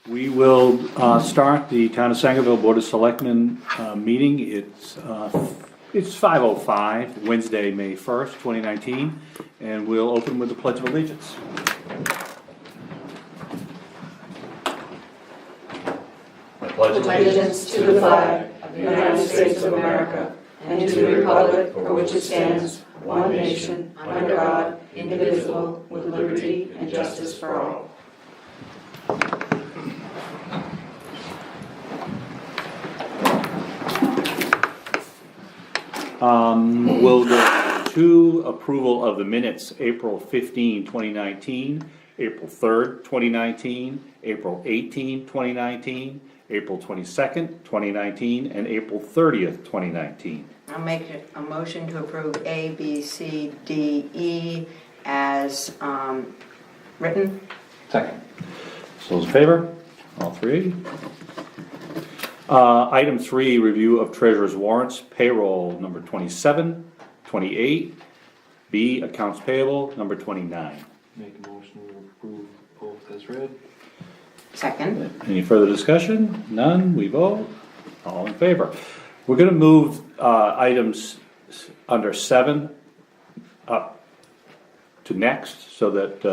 We will start the Town of Sangerville Board of Selectmen meeting. It's 5:05, Wednesday, May 1st, 2019, and we'll open with the Pledge of Allegiance. I pledge Allegiance to the flag of the United States of America and to the republic for which it stands, one nation, under God, indivisible, with liberty and justice for all. We'll go to approval of the minutes, April 15, 2019, April 3rd, 2019, April 18, 2019, April 22nd, 2019, and April 30th, 2019. I'll make a motion to approve A, B, C, D, E as written. Second. So those in favor? All three. Item 3, review of treasurer's warrants, payroll number 27, 28, B, accounts payable number 29. Make a motion to approve both as read. Second. Any further discussion? None, we vote. All in favor. We're gonna move items under 7 up to next, so that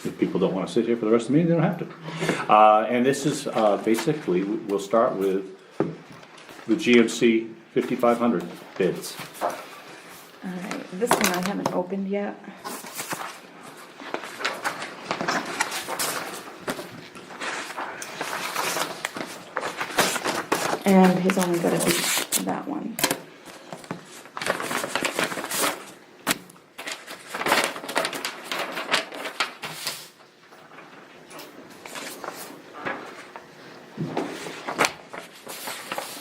if people don't wanna sit here for the rest of the meeting, they don't have to. And this is basically, we'll start with the GMC 5500 bids. Alright, this one I haven't opened yet. And he's only got to be that one.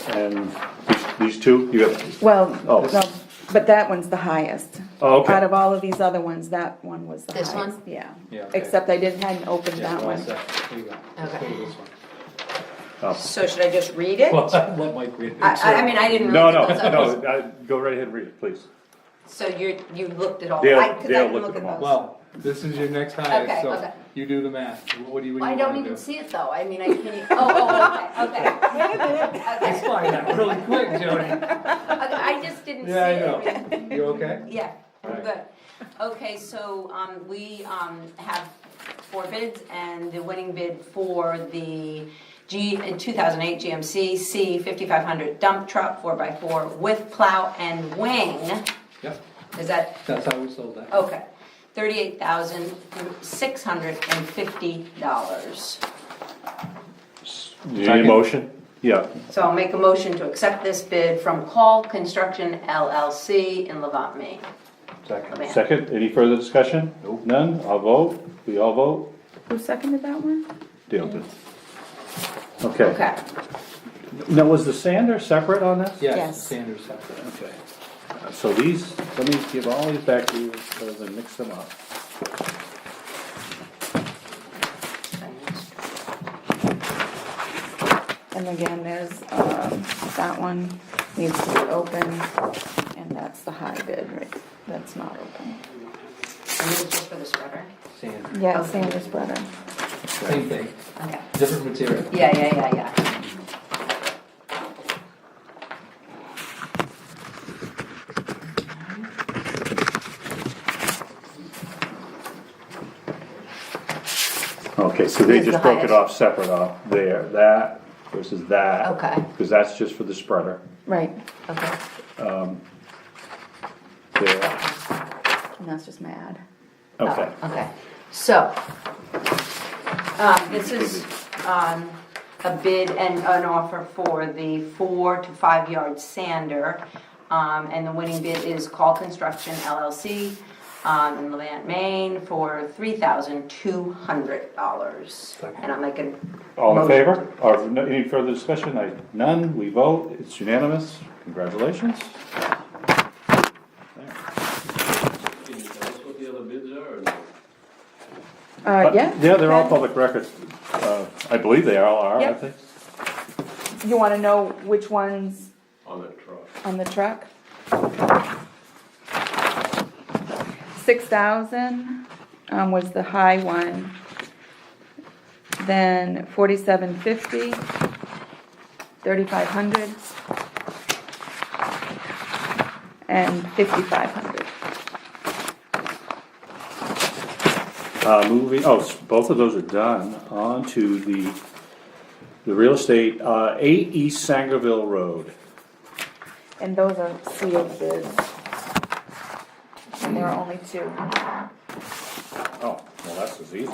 And these two, you have, Well, Oh. no, but that one's the highest. Oh, okay. Out of all of these other ones, that one was the This highest. one? Yeah. Yeah, okay. Except I hadn't opened that one. There you go. Let's Okay. go with this one. So should I just read it? Well, let Mike read it. I mean, I didn't no, really no, look those up. no, go right ahead and read it, please. So you looked at all. Dale- I- 'cause I Dale didn't looked look at them all. those. Well, this is your next highest, Okay, so okay. you do the math. What do you I want don't to even do? see it though. I mean, I can't. Oh, okay. Let's find out really quick, Jody. I just didn't see Yeah, I it. know. You okay? Yeah, I'm Right. good. Okay, so we have 4 bids, and the winning bid for the 2008 GMC C5500 dump truck 4x4 with plow and wing. Yep, Is that that's how we sold that. okay? $38,650. You need a Second. motion? Yeah, So I'll make a motion to accept this bid from Call Construction LLC in Levant, Maine. Second. second, any further discussion? Nope. None, I'll vote, we all vote, Who seconded that one? Dale did. Okay, Okay. now was the sander separate on this? Yes, Yes. Sanders separate. Okay, so these, let me give all these back to you, so I mix them up. And again, there's, that one needs to be open, and that's the high bid, right? That's not open. And this is just for the spreader? Sanders, Yeah, Sanders spreader. same thing, Okay. different material. Yeah. Okay, so they This is just the broke it highest. off separate off there, that versus that. Okay. Because that's just for the spreader, Right, Okay. there, and that's just my ad. okay. Oh, okay. So, this is a bid and an offer for the 4 to 5 yard sander. And the winning bid is Call Construction LLC in Levant, Maine for $3,200. And I'm making. All in motion. favor, or any further discussion? None, we vote, it's unanimous, congratulations. Can you tell us what the other bids are, or no? Yeah. Yeah, they're all okay. public records, I believe they all are, Yep. aren't they? You wanna know which ones On that truck? on the truck? 6,000 was the high one. then 4750, 3500, and 5500. Moving, both of those are done. On to the real estate, 8 East Sangerville Road. And those are sealed bids. And there are only 2. Oh, well, that's as easy.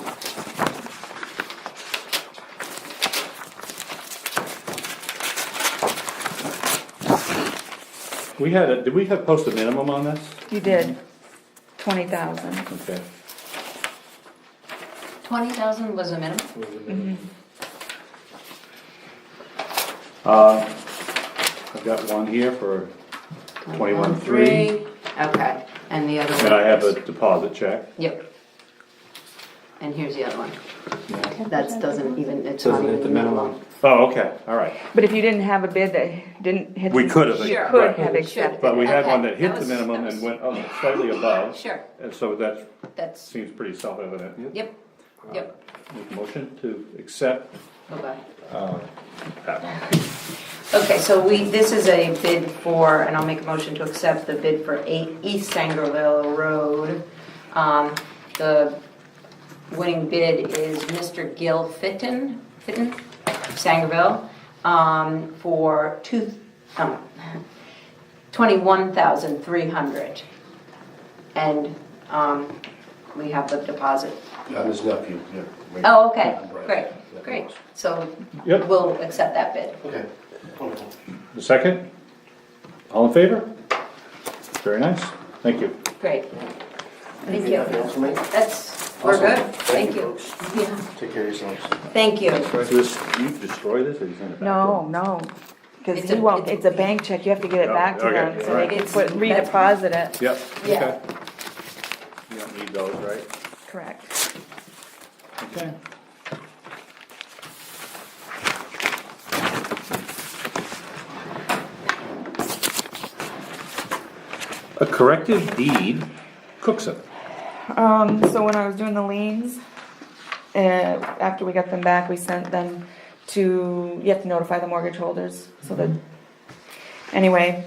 Did we have post a minimum on this? You did 20,000. Okay. 20,000 was a minimum? I've got one here for 21.3, Okay, and the other one? and I have a is- deposit check. Yep. And here's the other one. That doesn't even, it's Doesn't not hit even the the minimum. minimum. Oh, okay, all right. But if you didn't have a bid that didn't hit. We could have, Sure. Could right. have accepted. But we had Okay, one that hit that the was- minimum that and was- went slightly above. Sure, And so that that's, seems pretty self-evident. yep, yep. Make a motion to accept Okay. that one. Okay, so this is a bid for, and I'll make a motion to accept the bid for 8 East Sangerville Road. The winning bid is Mr. Gil Fitton, Sangerville, for 21,300. And, we have the deposit. I'm his nephew, yeah. Oh, okay, Right. great, Yeah, great. close. So Yep. we'll accept that bid. Okay, wonderful. The second? All in favor? Very nice, thank you. Great. Thank you. Anything else for me? We're Awesome. good, Thank thank you, you. folks. Yeah, Take care of yourselves. thank you. You destroy this or you send it back? No, because It's he a- won't, it's- it's a bank check, you have to get it Oh, back to okay, them, so they alright. can It's- put, redeposit it. Yep, Yeah. okay. You don't need those, right? Correct. Okay. A corrective deed, Cookson. So when I was doing the liens, after we got them back, we sent them to, you have to notify the mortgage holders, so that, anyway,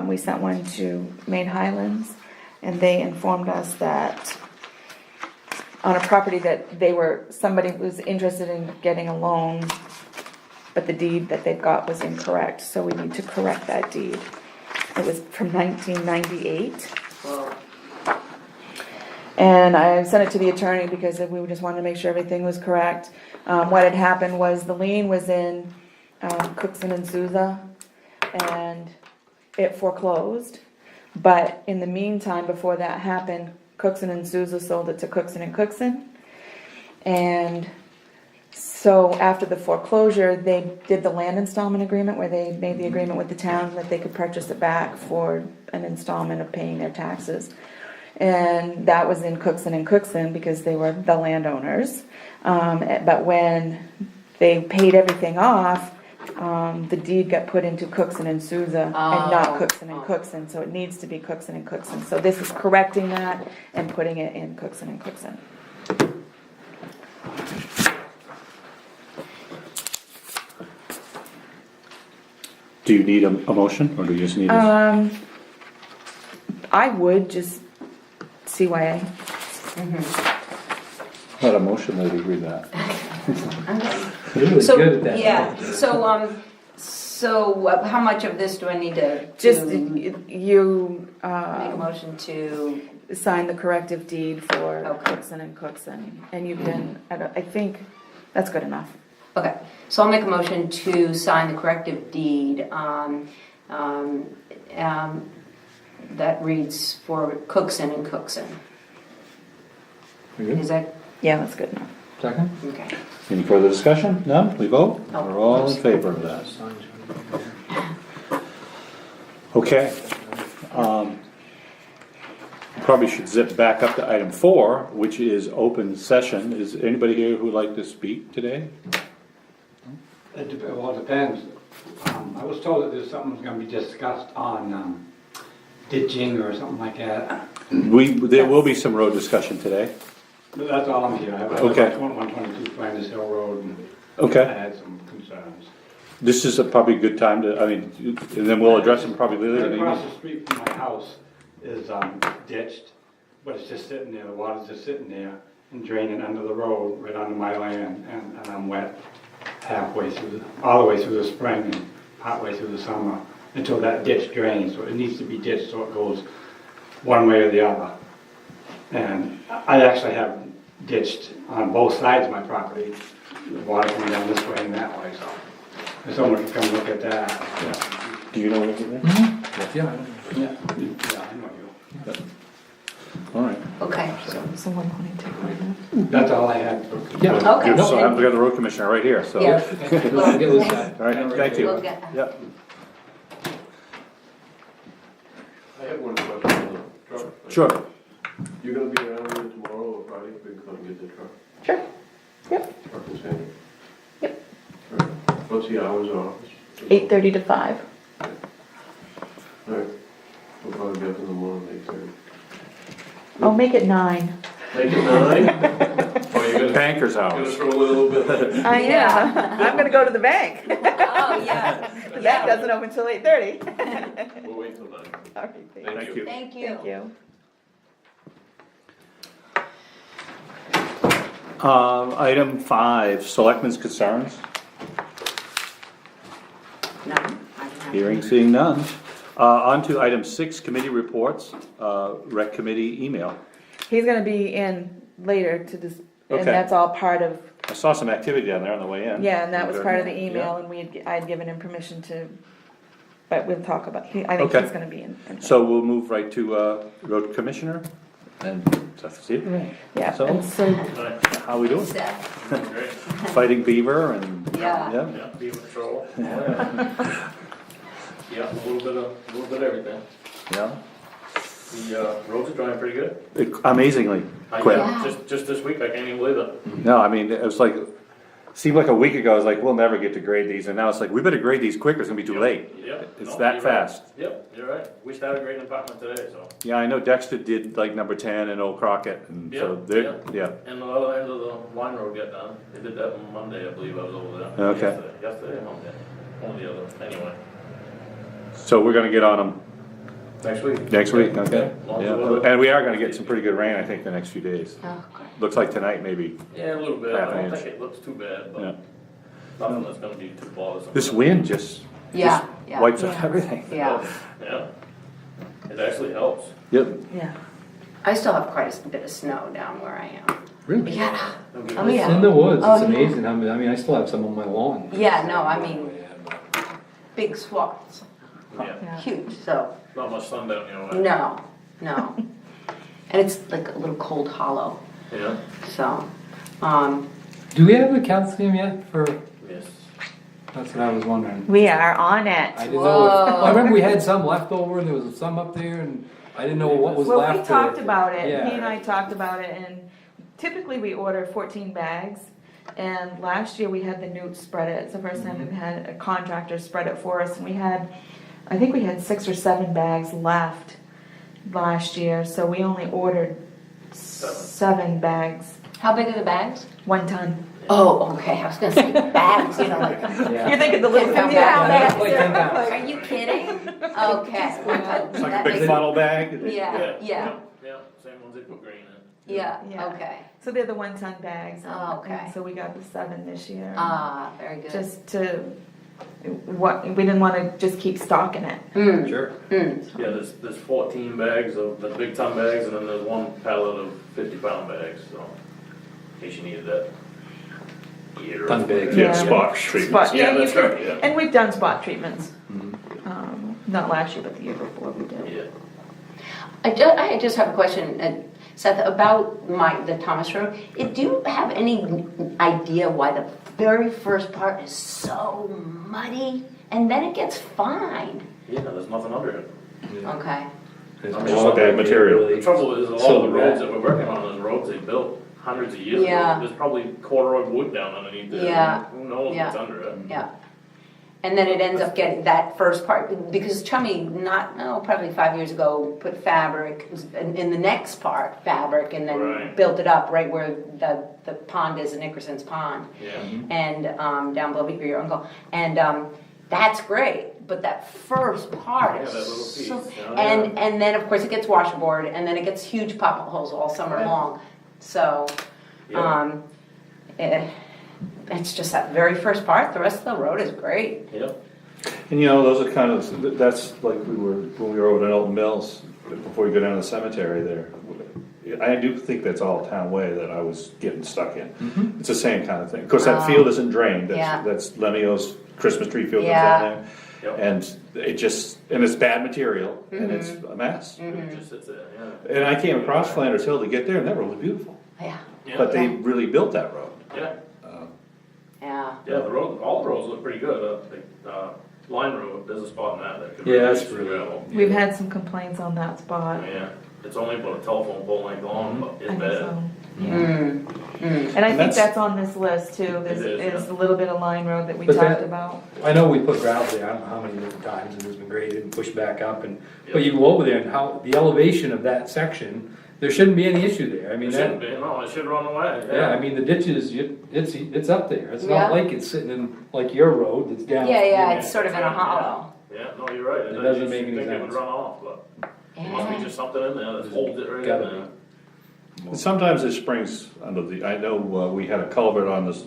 we sent one to Main Highlands, and they informed us that on a property that somebody was interested in getting a loan, but the deed that they've got was incorrect, so we need to correct that deed. It was from 1998. Well, And I sent it to the attorney because we just wanted to make sure everything was correct. What had happened was the lien was in Cookson and Souza, and it foreclosed. But in the meantime, before that happened, Cookson and Souza sold it to Cookson and Cookson. And so after the foreclosure, they did the land installment agreement where they made the agreement with the town that they could purchase it back for an installment of paying their taxes. And that was in Cookson and Cookson because they were the landowners. But when they paid everything off, the deed got put into Cookson and Souza and not Cookson and Cookson. So it needs to be Cookson and Cookson. So this is correcting that and putting it in Cookson and Cookson. Do you need a motion, or do you just need a? I would just CYA. Not a motion, lady, read that. You're really So, good at that. yeah, so how much of this do I need to? Just to you Make a motion to, sign the corrective deed for Okay. Cookson and Cookson, and you can. I think that's good enough. okay, so I'll make a motion to sign the corrective deed, that reads for Cookson and Cookson. Is that, Yeah, that's good enough. Second? okay? Any further discussion? None? We vote? No. We're all in favor of that. Okay. Probably should zip back up to item 4, which is open session. Is anybody here who'd like to speak today? Well, it depends. I was told that there's something gonna be discussed on ditching or something like that. There will be some road discussion today. That's all I'm here. I have Okay. 122 Flanders Hill Road, and I Okay, had some concerns. this is probably a good time to, I mean, and then we'll address them probably later in the Across evening. the street from my house is ditched, but it's just sitting there, the water's just sitting there and draining under the road, right under my land, and I'm wet halfway through, all the way through the spring and partway through the summer, until that ditch drains, so it needs to be ditched so it goes one way or the other. And I actually have ditched on both sides of my property, the water coming down this way and that way, so if someone could come look at that. Do you know anything there? Yeah, I know you. All right. Okay. So 122. That's all I had. Yeah. Okay. Good, so we got the road commissioner right here, so. Yeah. I'll get this guy. All right, thank you. We'll get- Yeah. I have one question on the truck. Sure. You're gonna be around here tomorrow or Friday, we can come get the truck, Sure. Yep. truck is handy. Yep. Alright. What's the hours of office? 8:30 to 5. Alright, we'll probably be up in the morning, 8:30. I'll make it 9. Make it 9? Oh, you're gonna, Banker's gonna hours. throw in a little bit. I am. I'm gonna go to the bank. Oh, yeah. The bank doesn't open till 8:30. We'll wait till 9. All right, Thank you. Thank you. Thank you. Item 5, selectmen's concerns. None. I don't have Hearing, seeing none. On to item 6, committee reports, rec committee email. He's gonna be in later to this, and Okay. that's all part of, I saw some activity down there on the way in. yeah, and that was part of the Yeah. email, and I'd given him permission to, but we'll talk about, I think Okay. he's gonna be in. So we'll move right to road commissioner, and that's it. Yeah, So- and so, How we doing? Seth. Fighting beaver and, Yeah. yeah, Yeah, beaver patrol. Yeah, a little bit of everything. yeah. The roads are drying pretty good. Amazingly quick. Yeah. Just this week, I can't even believe it. No, I mean, it was like, seemed like a week ago, I was like, we'll never get to grade these, and now it's like, we better grade these quick, or it's gonna be too late. Yep. It's No, that you're right. fast. Yep, you're right. We started grading apartment today, so. Yeah, I know Dexter did like number 10 and Old Crockett, and so Yeah, they're, yeah. yeah. And the other end of the wine road got done. They did that on Monday, I believe I was over there. Okay. Yesterday or Monday. One or the other, anyway. So we're gonna get on them Next week. next week, okay? Yeah, long as the Yeah, weather- and we are gonna get some pretty good rain, I think, the next few days. Oh, good. Looks like tonight, maybe. Yeah, a little bit. I Half don't inch. think it looks too bad, Yeah. but nothing that's gonna be too bothersome. This wind just Yeah, yeah. wipes out everything. Yeah. Yeah. It actually helps. Yep. yeah. I still have quite a bit of snow down where I am. Really? Yeah. Don't get Oh, this- yeah. In the woods, Oh, it's yeah. amazing. I mean, I still have some on my lawn. Yeah, no, I mean, big swaths, Yeah, Yeah. huge, so, not much sun down your way. no, no. And it's like a little cold hollow, Yeah, so, Do we have the calcium yet for, yes. that's what I was wondering. We are on it. I didn't know, if- Whoa. I remember we had some left over and there was some up there and I didn't know what was Well, left. we talked about it, Yeah. he and I talked about it, and typically we order 14 bags. And last year we had the Newt spread it, it's the first time we've had a contractor spread it for us, and I think we had 6 or 7 bags left last year, so we only ordered 7 bags, how big are the bags? 1 ton. Oh, okay, I was gonna say bags, you know, like, Yeah. You're thinking the little 10-pound yeah, bags. Like 10 pounds. Are you kidding? Okay. It's like a big funnel bag. Yeah, yeah, Yeah, same ones they put grain in. yeah, Yeah. okay, So they're the 1 ton bags. Oh, okay. And so we got the 7 this year. very good. Just to, we didn't wanna just keep stocking it. Sure. Yeah, there's 14 bags of the big ton bags, and then there's 1 pallet of 50-pound bags, so, in case you needed that. Year. Ton bags. Yeah, Yeah. spot treatment. Spot, Yeah, you that's can- right, yeah. And we've done spot treatments. Mhm. Not last year, but the year before we did. Yeah. I just have a question, Seth, about the Thomas Road. Do you have any idea why the very first part is so muddy and then it gets fine? Yeah, there's nothing under it. Okay. There's I a mean, lot bad of material. The trouble is, a lot So of the roads bad. that we're working on, those roads they built hundreds of years Yeah. ago, there's probably corduroy wood down underneath there. Yeah. Who knows Yeah. what's under it? Yeah. And then it ends up getting that first part, because Chummy, probably 5 years ago, put fabric, in the next part, fabric, and then Right. built it up right where the pond is, in Nickerson's Pond. Yeah. And, down below your uncle, and, that's great, but that first part Yeah, is that little piece, so, yeah. and then, of course, it gets washboard, and then it gets huge pop holes all summer long, so, Yeah. it's just that very first part, the rest of the road is great. Yep. And you know, those are kind of, that's like when we were over at Elton Mills, before you go down to the cemetery there. I do think that's all town way that I was getting stuck in. It's the same kind of thing. Of course, that field isn't drained, Yeah. that's Leneo's Christmas tree field comes Yeah. down there. Yep. And it just, and it's bad material, and it's a mess. It just sits there, yeah. And I came across Flanders Hill to get there, and that road was beautiful. Yeah, But they really built that road. Yeah, yeah. yeah, the road, all the roads look pretty good, Line Road, there's a spot in that could. Yeah, that's use really- gravel. We've had some complaints on that spot. Yeah, it's only about a telephone pole length long, but I it's think bad. so. Mm. And I think that's- that's on this list too, It is, is a little bit of line road that we But talked that- about. I know we put gravel there, I don't know how many different times, and it's been graded and pushed back up, and, but you go over there and how, the elevation of that section, there shouldn't be any issue there, I mean, It shouldn't that, be, no, it should run away, yeah, I mean, the ditches, it's up there, it's Yeah. not like it's sitting in, like your road that's down. Yeah, it's sort of in a hollow. Yeah, no, you're right. It doesn't make any You think it would sense. run off, but there must be Yeah. just something in there that holds it right in Gotta there. be. And sometimes it springs under the, I know, we had a culvert on this,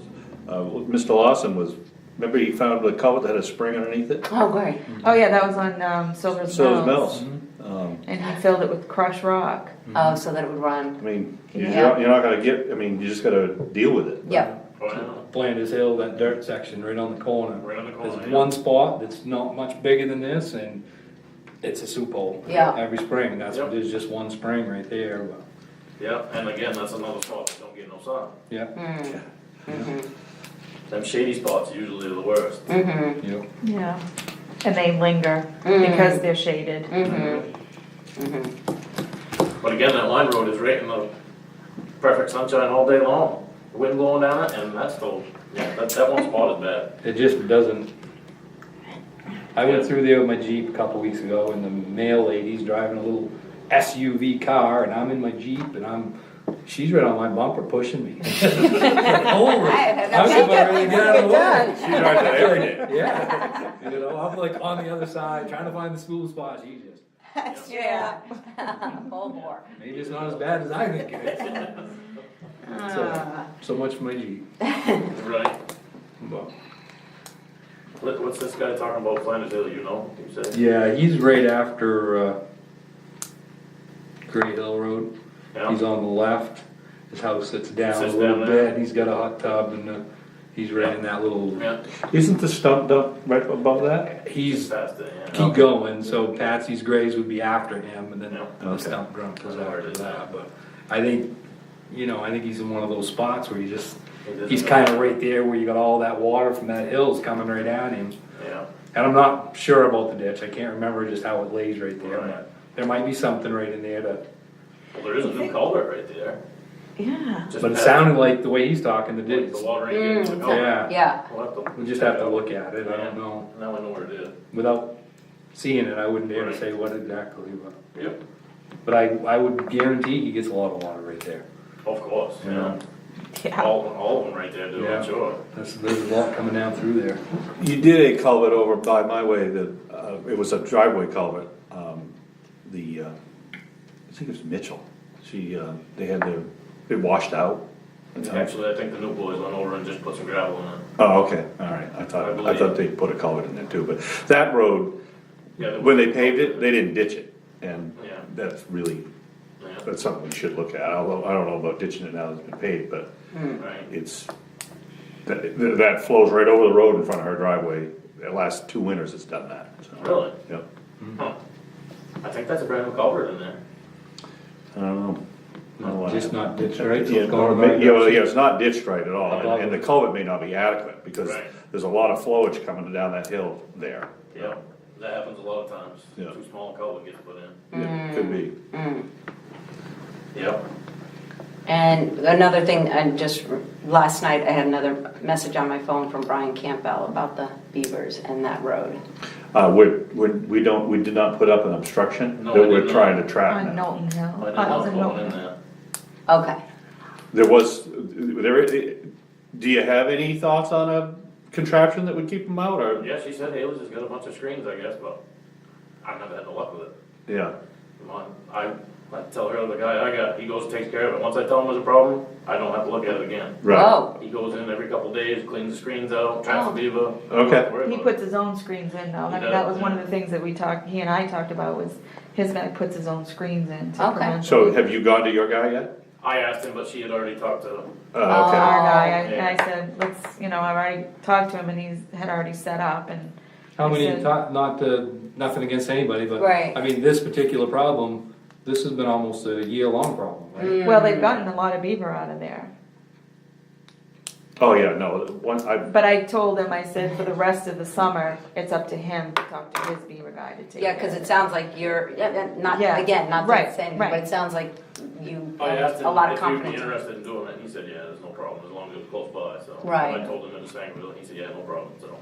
Mr. Lawson was, remember he found the culvert that had a spring underneath it? Oh, great. Oh yeah, that was on, Silver's So is Mills. Mills. And he filled it with crushed rock. Oh, so that it would run. I mean, Yeah. you're not gonna get, I mean, you just gotta deal with it. Yep. Oh, yeah. Flanders Hill, that dirt section right on the corner. Right on the corner, There's yeah. one spot that's not much bigger than this, and it's a soup hole. Yeah. Every spring, that's, Yep. there's just one spring right there, but, Yeah, and again, that's another spot that don't get no sun. yeah, Them shady spots usually are the worst. yep. Yeah. And they linger because they're shaded. But again, that line road is right in the perfect sunshine all day long. Wind blowing down it, and that's still, yeah, that one spot is bad. It just doesn't. I went through there with my Jeep a couple weeks ago, and the mail lady's driving a little SUV car, and I'm in my Jeep, and she's right on my bumper pushing me. Holy, I was about ready to get out of the way. She drives that every day. Yeah, you know, I'm like on the other side, trying to find the school spot, she just, Yeah. Full bore. maybe it's not as bad as I think it is. So much for my Jeep. Right. But- What's this guy talking about Flanders Hill, you know, you said? Yeah, he's right after, Gray Hill Road. Yeah. He's on the left, his house sits down a Sits little down there. bit, he's got a hot tub and, he's right in that little, Yeah, Isn't the stump dump right above that? he's he's, past it, yeah. keep going, so Patsy's Grays would be after him, and then Yeah. the Okay. stump grump is I know where it after is that, but I think, I think he's in one of those spots where doesn't he's know. kinda right there where you got all that water from that hill's coming right at him. Yeah, And I'm not sure about the ditch, I can't remember just how it lays right there, Right. but there might be something right in there to, well, there is a new culvert right there. Yeah. Just but it past- sounded like the way he's talking, the like ditch. the water ain't getting to the culvert. Yeah, Yeah. We'll have to. we'll just have to look at it, I don't know. Now I know where it is. Without seeing it, I wouldn't be able to Right. say what exactly, Yep. but I would guarantee he gets a lot of water right there. Of course, yeah. Yeah. All of them right there do, Yeah. I'm sure. There's a lot coming down through there. You did a culvert over by my way that, it was a driveway culvert. I think it was Mitchell. It washed out. Actually, I think the new boys went over and just put some gravel in it. Oh, okay, all right. I I thought believe. they put a culvert in there too, but that road, Yeah, when they paved it, they didn't ditch it. And Yeah. that's really, Yeah, that's something we should look at. Although I don't know about ditching it now that it's been paved, but right. it's, that flows right over the road in front of her driveway. The last 2 winters it's done that, so. Really? Yep. Huh. I think that's a brand new culvert in there. I don't know. No, Just not ditched right, so Yeah, it's going right. yeah, it's not ditched right at all, Above and the it. culvert may not be adequate, because Right. there's a lot of flowage coming down that hill there. Yep, that happens a lot of times. Yeah. Too small a culvert gets put in. Yeah, could be. Yep. And another thing, and just last night, I had another message on my phone from Brian Campbell about the beavers and that road. We did not put up an obstruction No, that we we're did not. trying to trap On now. Knowlton Hill. I did Oh, it not was in put one in Knowlton. there. Okay. There was, do you have any thoughts on a contraption that would keep them out, or? Yeah, she said Haley's has got a bunch of screens, I guess, but I've never had no luck with it. Yeah, Come on, I tell her, the guy I got, he goes and takes care of it. Once I tell him there's a problem, I don't have to look at it again. right, Oh, He goes in every couple days, cleans the screens out, traps Oh. the beaver. Okay. Worry He about puts his own screens in though. I mean, that was one of the things that he and I talked about was his guy puts his own screens in to Okay. prevent. so have you gone to your guy yet? I asked him, but she had already talked to him. Okay, Our guy, Yeah. I said, let's, I've already talked to him and had already set up and. How he many, said- nothing against anybody, but, Right. I mean, this particular problem, this has been almost a year-long problem, right? Well, they've gotten a lot of beaver out of there. oh yeah, no, But I told him, I said, for the rest of the summer, it's up to him to talk to his beaver guy to take. yeah, because it sounds like you're, not, Yeah, again, not right, that saying, right. but it sounds like you I have asked a lot of him if he'd be confidence. interested in doing it, and he said, yeah, there's no problem, as long as it's close by, so. Right. I told him in the Sangerville, he said, yeah, no problem, so.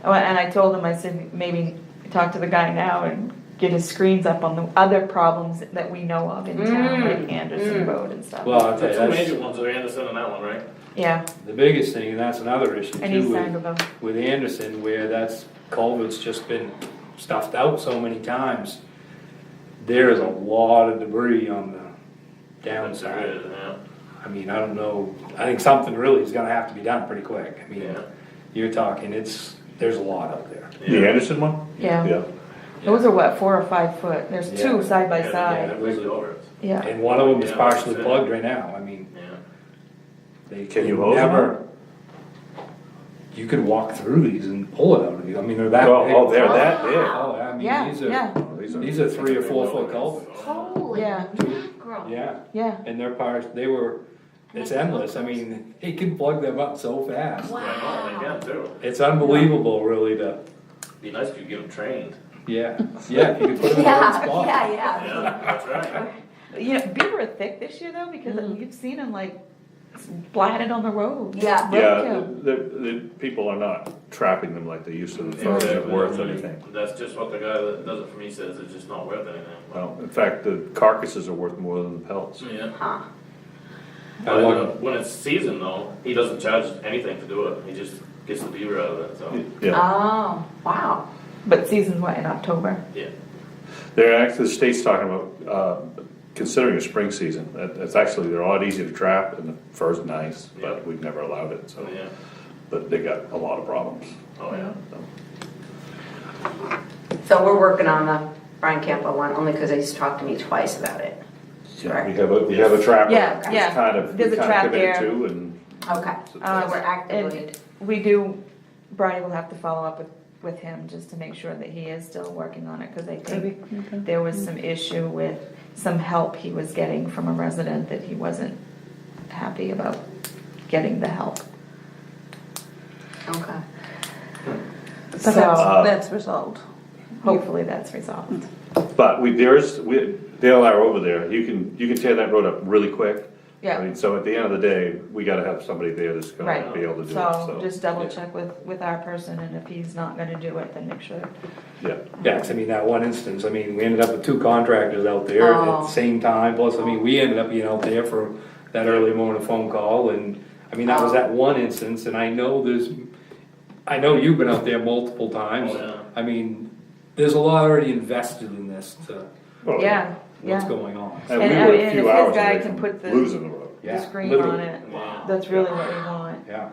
Oh, and I told him, I said, maybe talk to the guy now and get his screens up on the other problems that we know of in town, like Anderson Road and stuff. Well, I'll The tell you, two major that's ones are Anderson and that one, right? Yeah, the biggest thing, and that's another issue and East too, Sangerville. with Anderson, where that's culvert's just been stuffed out so many times. There is a lot of debris on the There downside. is, yeah. I mean, I don't know, I think something really is gonna have to be done pretty quick. I mean, Yeah. you're talking, there's a lot out there. the Anderson one? Yeah, Yeah, those are what, 4 or 5 foot, there's Yeah. two side by Yeah, side, it was over. yeah. And one of them is Yeah, partially that's it. plugged right now, I mean, Yeah. they Can you could hose them never. You could walk through these and pull it out of these, I mean, they're that big. oh, they're that big. Oh, I mean, Yeah, these yeah. are, these are 3 or 4 foot culverts. Holy Yeah. mackerel. Yeah, Yeah, and their parts, it's endless, I mean, they can plug them up so fast. I know, they can too. It's unbelievable, really, Be nice if you get them trained. yeah, if you could put them in the right Yeah, spot. yeah. Yeah, that's right. beaver are thick this year though, because you've seen them like splatted on the road. Yeah. Yeah, Roadkill. the people are not trapping them like they used to, it's not Exactly. worth anything. That's just what the guy that does it for me says, it's just not worth anything. Well, in fact, the carcasses are worth more than the pelts. Yeah. Huh. But when it's season though, he doesn't charge anything to do it, he just gets the beaver out of it, so, Yeah, Oh, wow. But season's what, in October? yeah. they're actually, the state's talking about, considering a spring season, that's actually, they're a lot easier to trap and the fur's nice, Yeah. but we've never allowed it, so. Yeah, But they got a lot of problems. oh yeah. So we're working on the Brian Campbell one, only because he's talked to me twice about it. Yeah, we have a trapper. Yeah, that's yeah. kind of, There's a kind of trap committed there. to, and Okay, so we're actively, And we do, Brian will have to follow up with him just to make sure that he is still working on it, because I think there was some issue with some help he was getting from a resident that he wasn't happy about getting the help. okay. So That's resolved. hopefully that's resolved. but Dale and I are over there, you can tear that road up really quick. I Yeah, mean, so at the end of the day, we gotta have somebody there that's gonna Right. be able to do it, so so. just double yeah. check with our person, and if he's not gonna do it, then make sure. Yeah, Yeah, 'cause I mean, that one instance, I mean, we ended up with 2 contractors out there at Oh. the same time, plus, I mean, we ended up being out there for that early morning phone call, and, I mean, that was that one instance, and I know you've been out there multiple times. Oh, yeah. I mean, there's a lot already invested in this, to Well, Yeah, what's yeah. going on. And And we I were mean, a if few his hours guy away can from put the- losing the road. Yeah, The screen literally. on it, Yeah. that's really what we want. Yeah,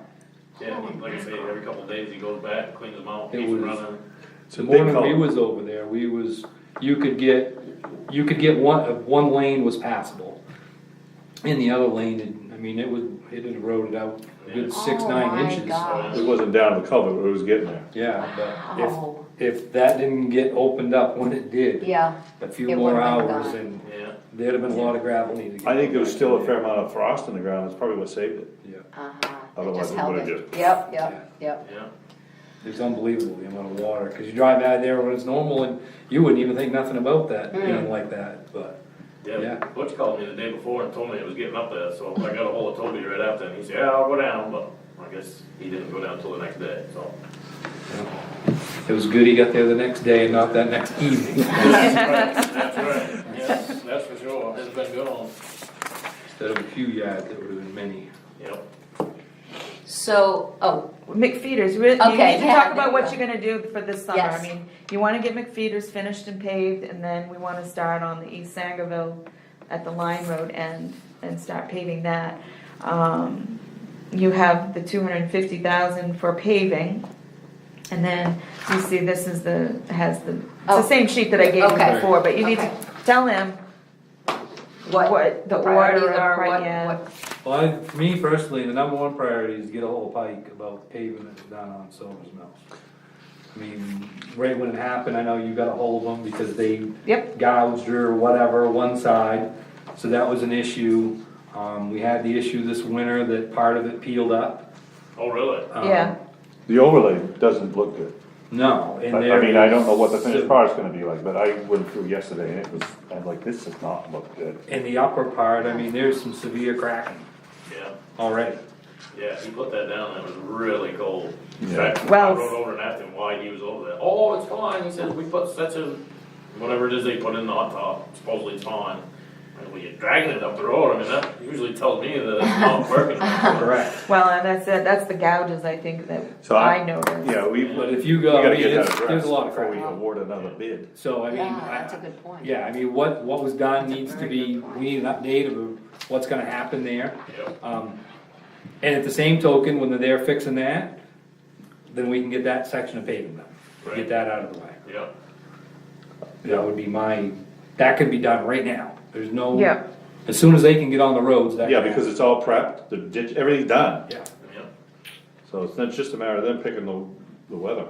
Yeah, like I say, every couple of days he goes back, cleans them out, It keeps them was- running. It's a the big morning we call. was over there, you could get one lane was passable. In the other lane, I mean, it had eroded out a good 6, Oh 9 my inches. gosh. It wasn't down the culvert, it was getting there. Yeah, but Wow. if that didn't get opened up when it did, Yeah, a few It more would've been hours gone. and Yeah, there'd have been a lot of gravel needed to get. I think there was back still a in fair there. amount of frost in the ground, that's probably what saved it. Yeah, uh-huh. It Otherwise just it held would've it. just- Yep, yep. yeah. it's unbelievable the amount of water, cause you drive out there when it's normal and you wouldn't even think nothing about that, being like that, but Yeah. Yeah, Butch called me the day before and told me it was getting up there, so I got a hold of Toby right after, and he said, yeah, I'll go down, but I guess he didn't go down till the next day, so. It was good he got there the next day and not that next evening. That's right, yes, that's for sure, it's been going, Instead of a few yards, it would have been many. yep. So, oh, McFeeters, you need Okay, to yeah, talk there about you what go. you're gonna do for this summer. Yes. I mean, you wanna get McFeeters finished and paved, and then we wanna start on the East Sangerville at the Line Road end and start paving that. You have the 250,000 for paving, and then you see this is it's Oh. the same sheet that I gave you Okay. before, but you need to Okay. tell him what the priorities order are, of, right, what- yeah. what- Well, for me personally, the number one priority is to get a hold of Pike about the paving that's done on Silver's Mills. I mean, right when it happened, I know you got a hold of them because they Yep. gouged or whatever, one side, so that was an issue. We had the issue this winter that part of it peeled up. Oh, really? Yeah. The overlay doesn't look good. No, and I there mean, I don't know what the is- finished product's gonna be like, but I went through yesterday and it was, I'm like, this does not look good. In the upper part, I mean, there's some severe cracking Yeah, already. yeah, he put that down, and it was really cold. In Yeah. fact, I Well- rode over and asked him why he was over there. Oh, it's fine, he says, we put such a, whatever it is they put in the hot top, supposedly it's fine. And when you're dragging it up the road, I mean, that usually tells me that it's not working. Correct. Well, and that's it, that's the gouges, I think, that So I noticed. Yeah, we But if you we go, I gotta mean, get that there's addressed a lot of before we cracking. award another bid. So, I mean, Yeah, that's a good point. yeah, I mean, what was done needs to be, we need an update of what's gonna happen there. Yep. And at the same token, when they're there fixing that, then we can get that section of paving done, Right. get that out of the way. Yep. That would be that could be done right now, there's no. Yeah. As soon as they can get on the roads, that. Yeah, can because it's all prepped, the ditch, everything's done. happen. Yeah. Yep. So it's not just a matter of them picking the weather.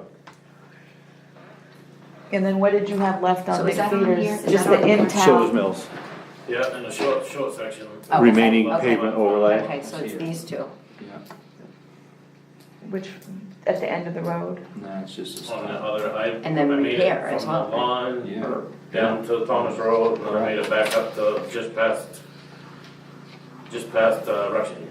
And then what did you have left on So is that on here? McFeeters? Is Just that the on here? in Silver's town? Mills. Yeah, and the short section. Oh, okay, Remaining okay. pavement overlay. Okay, so it's these two. Yeah, Which, at the end of the road? no, it's just. On the other, And then I made it repair as from well. the line, Yeah. or down to Thomas Road, and then I made it back up to just past Rushing.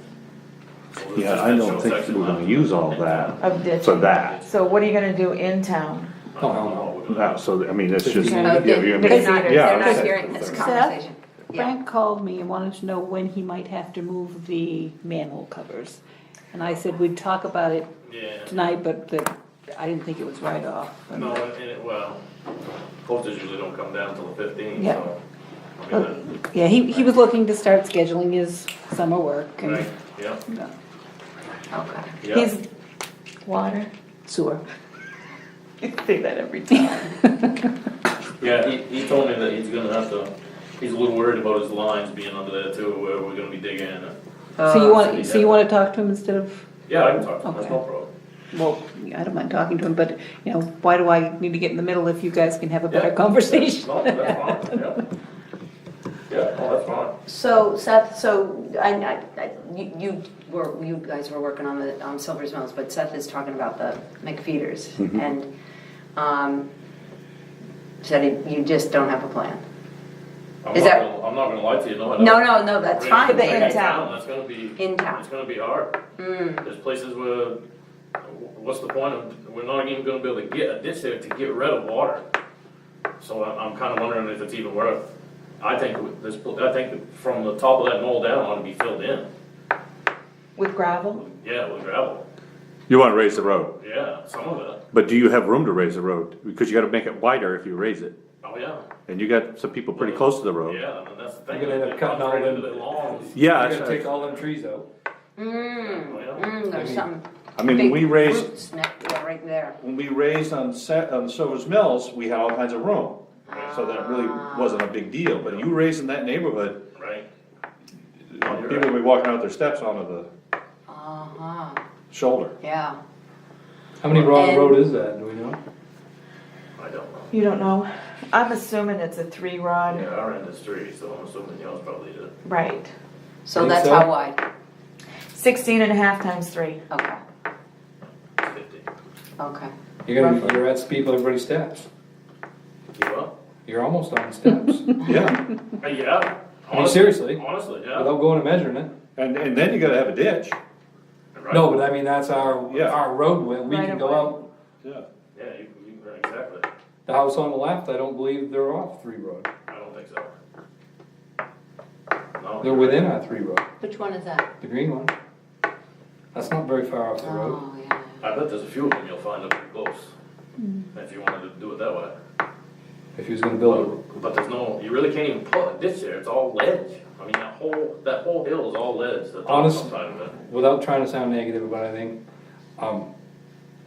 So it was Yeah, just I that don't short think section we're gonna left. use all that Of ditch. for that. So what are you gonna do in town? I don't know what we're gonna No, so, I mean, it's just. Okay. yeah, you're They're gonna- not, yeah, they're not okay. hearing this Seth? conversation. Yeah. Frank called me and wanted to know when he might have to move the manhole covers. And I said we'd talk about it Yeah. tonight, but that I didn't think it was right off. No, well, posters usually don't come down till the 15th, Yeah. so. I mean, Yeah, he was looking to start scheduling his summer work and right, yeah, no, Okay. yeah. He's water. sewer. You say that every time. Yeah, he told me that he's gonna have to, he's a little worried about his lines being under there too, where we're gonna be digging. So you wanna talk to him instead of, Yeah, I can talk to him, that's Okay. no problem. well, I don't mind talking to him, but, you know, why do I need to get in the middle if you guys can have a better Yeah. conversation? No, that's fine, yeah. Yeah, no, that's fine. So Seth, you guys were working on the Silver's Mills, but Seth is talking about the McFeeters and said you just don't have a plan. I'm Is not that- gonna- I'm not gonna lie to you, no, I don't. No, that's Right, fine. the right in town. That's gonna be. In town. It's gonna be hard. There's places where, what's the point of, we're not even gonna be able to get a ditch there to get rid of water. So I'm kinda wondering if it's even worth, I think from the top of that knoll down ought to be filled in, With gravel? yeah, with gravel, You wanna raise the road, yeah, some of it, but do you have room to raise the road? Because you gotta make it wider if you raise it. oh, yeah, And you got some people pretty close to the road. yeah, and that's the thing. You're gonna end up cutting all Right them- into the lawns. Yeah, You that's gotta take right. all them trees out. There's some I mean, when we big raised, roots right there. when we raised on Silver's Mills, we had all kinds of room. So that really wasn't a big deal, but you raising that neighborhood, Right, people will be walking out their steps onto the Uh-huh, shoulder. yeah. How many Rock And- Road is that, do we know? I don't know. You don't know? I'm assuming it's a 3-rod. Yeah, our end is 3, so I'm assuming yours probably is. Right. So Think that's so? how wide? 16 and a half times 3. Okay, 50. okay. You're at people everybody's steps. You what? You're almost on steps, Yeah, Yeah. I mean, seriously, Honestly, yeah. without going and measuring it. and then you gotta have a ditch. Right. No, but I mean, that's our, Yeah. our roadway, we Right can of go way. out. Yeah. Yeah, exactly. The house on the left, I don't believe they're off 3 road. I don't think so. No. They're within our 3 road, Which one is that? the green one. That's not very far off the road. Oh, yeah. I bet there's a few of them you'll find up pretty close, if you wanted to do it that way. If he was gonna build But there's no, you really can't even put a ditch there, it's all ledge. I mean, that whole hill is all ledge, the top Honest- side of it. it, without trying to sound negative about anything,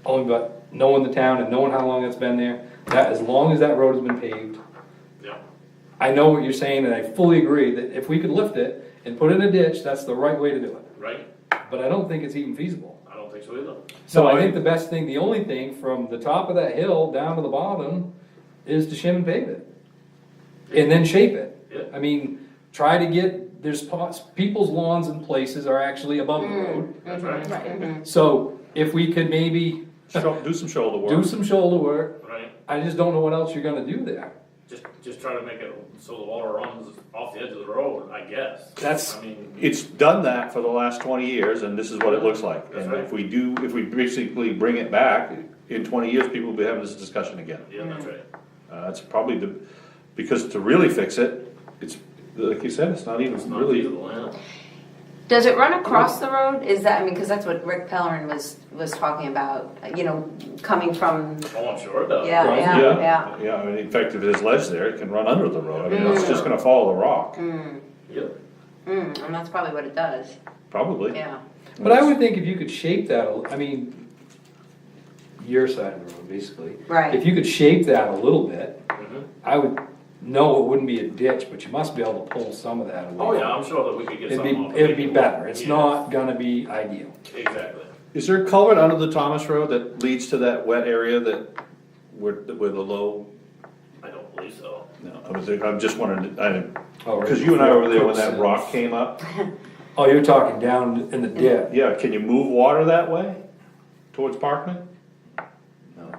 only but knowing the town and knowing how long it's been there, that as long as that road has been paved, Yeah. I know what you're saying, and I fully agree that if we could lift it and put it in a ditch, that's the right way to do it. Right? But I don't think it's even feasible. I don't think so either. So I think the best thing, the only thing from the top of that hill down to the bottom is to shim and pave it. And then shape it. Yeah. I mean, try to get, people's lawns and places are actually above the road. That's right. Right. So if we could maybe Do some shoulder work. do some shoulder work, Right? I just don't know what else you're gonna do there. Just try to make it so the water runs off the edge of the road, I guess. That's- I mean, It's done that for the last 20 years, and this is what it looks like. That's And right. if we basically bring it back, in 20 years, people will be having this discussion again. yeah, that's right. That's probably because to really fix it, it's, like you said, it's not even It's not really. feasible, yeah. Does it run across the road? Is that, I mean, because that's what Rick Pellerin was talking about, coming from, Oh, I'm sure it does. yeah, Right. yeah. Yeah, I mean, in fact, if there's ledge there, it can run under the road. I mean, it's just gonna follow the rock, Yep. And that's probably what it does, probably. yeah. But I would think if you could shape that, I mean, your side of the road, basically. Right. If you could shape that a little bit, Mhm. I would know it wouldn't be a ditch, but you must be able to pull some of that away. Oh, yeah, I'm sure that we could get something off. It'd be better, it's Yeah. not gonna be ideal. Exactly. Is there a culvert under the Thomas Road that leads to that wet area where the low? I don't believe so. No, I'm just wondering, Oh, right because you and I were there when that before rock came up. Oh, you're talking down in the dip. Yeah, can you move water that way towards Parkman? No.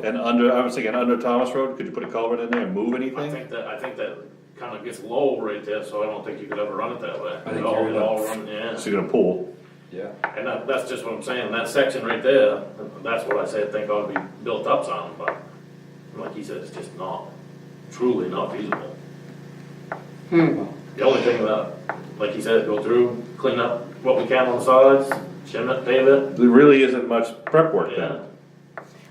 And I was thinking under Thomas Road, could you put a culvert in there and move I anything? think that kind of gets low right there, so I don't think you could ever run it that way. I think It all- you're it all right. run, yeah. So you're gonna pull. Yeah. And that's just what I'm saying, that section right there, that's what I think ought to be built up some, but like he said, it's just truly not feasible. The only thing that, like he said, go through, clean up what we can on the sides, shim it, pave it, There really isn't much prep work yeah. then.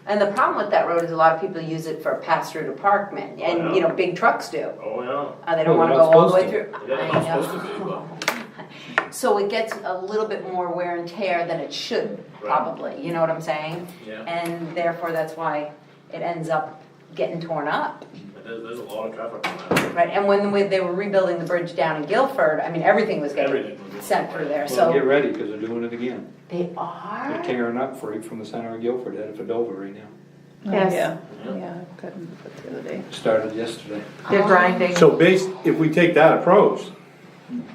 And the problem with that road is a lot of people use it for pass through to Parkman, and, Yeah. Big trucks do. Oh, yeah. They don't Oh, wanna they're go not all the way supposed through. Yeah, they're I not know. supposed to be, but. So it gets a little bit more wear and tear than it should, Right. probably, you know what I'm saying? Yeah. And therefore, that's why it ends up getting torn up, There's a lot of traffic on that. right? And when they were rebuilding the bridge down in Guilford, I mean, everything was getting Everything was getting- sent through there, Well, get so. ready, cause they're doing it again. They They're are? tearing up from the center of Guilford, headed for Dover right now. Yes. Yeah, I got them the other day. Started yesterday. They're grinding. So if we take that approach,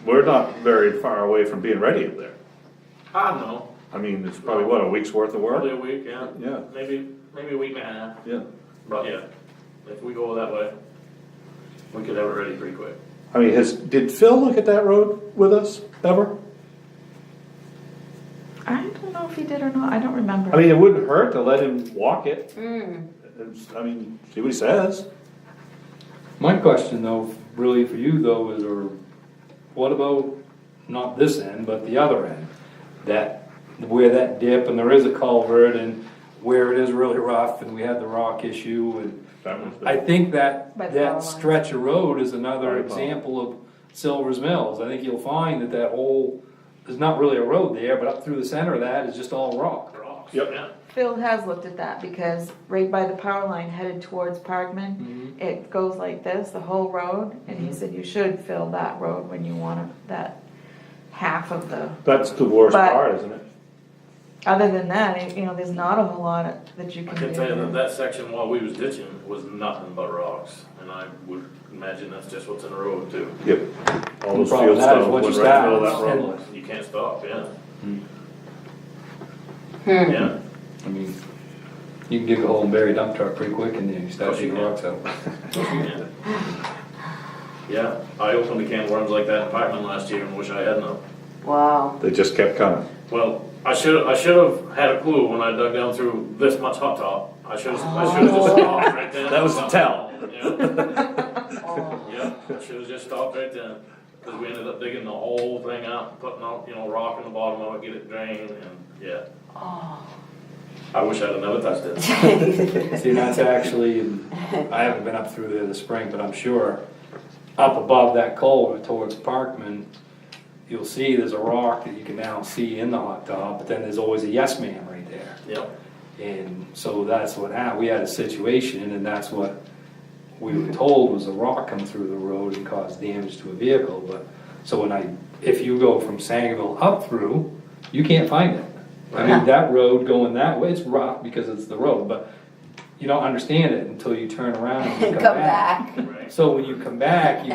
we're not very far away from being ready up there. I don't know, I mean, it's probably what, a week's worth of probably work? a week, yeah. Yeah. Maybe a week and a half, Yeah. but yeah, if we go that way, we could have it ready pretty quick. I mean, did Phil look at that road with us ever? I don't know if he did or not, I don't remember. I mean, it wouldn't hurt to let him walk it. Mm. I mean, see what he says. My question though, really for you though, is, or what about, not this end, but the other end? Where that dip and there is a culvert and where it is really rough and we had the rock issue and I think that, By the power that lines. stretch of road is another By the power. example of Silver's Mills. I think you'll find that whole, there's not really a road there, but up through the center of that is just all rock. Rocks, Yep. yeah. Phil has looked at that because right by the power line headed towards Parkman, it goes like this, the whole road, and he said you should fill that road when you want that half of the, That's the worst But- part, isn't it? other than that, there's not a whole lot that you I can can do. tell you that section while we was ditching was nothing but rocks, and I would imagine that's just what's in the road too. Yep. All those The problem field with that is stuff once went you right start, through that it's road. endless. You can't stop, yeah. Hmm. Yeah, I mean, You can dig a hole and bury a dump truck pretty quick and then you start digging rocks out. Yeah, I opened a can of worms like that in Pikeman last year and wish I hadn't have. Wow. They just kept coming. Well, I should have had a clue when I dug down through this much hot top. I should have just stopped right then. That was the tell. Yeah, I should have just stopped right then. Cause we ended up digging the whole thing out, putting out, rock in the bottom of it, get it drained, and yeah. I wish I'd have never touched it. See, that's actually, I haven't been up through there this spring, but I'm sure up above that culvert towards Parkman, you'll see there's a rock that you can now see in the hot top, but then there's always a yes ma'am right there. Yep. And so that's what happened. We had a situation, and that's what we were told was a rock come through the road and caused damage to a vehicle. But so if you go from Sangerville up through, you can't find it. I mean, that road going that way, it's rough because it's the road, but you don't understand it until you turn around and you come back. Right. So when you come back,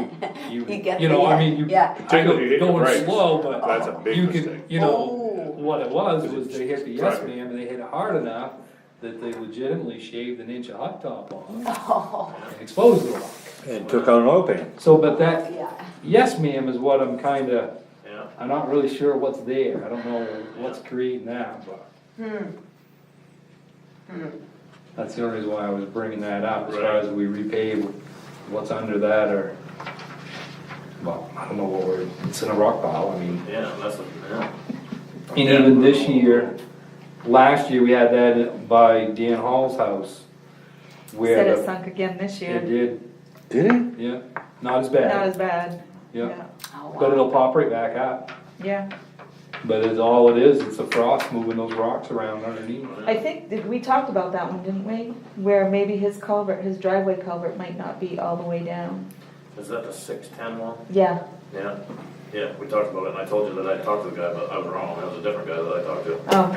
you get know, the, I mean, yeah. I go Particularly if you hit your going brakes. slow, but That's a big you mistake. can, you know, Oh. what it was they hit the yes Right. ma'am and they hit it hard enough that they legitimately shaved an inch of hot top off Oh. and exposed the rock. And took out an oil pan. So, but that Yeah. yes ma'am is what I'm kinda, Yeah. I'm not really sure what's there. I don't know what's creating that, but that's the only reason why I was bringing that up, as far as we repave what's under that, or, well, I don't know what it's in a rock pile, I mean. Yeah, yeah. And even this year, last year, we had that by Dan Hall's house, Said where it sunk again this year. it did, Did it? yeah, not as Not bad, as bad. yeah, Oh, but wow. it'll pop right back up. Yeah. But it's all it is, it's the frost moving those rocks around underneath. I think, we talked about that one, didn't we? Where maybe his culvert, his driveway culvert might not be all the way down. Is that the 610 one? Yeah. Yeah. Yeah, we talked about it, and I told you that I talked to the guy, but I was wrong. That was a different guy that I talked to. Oh,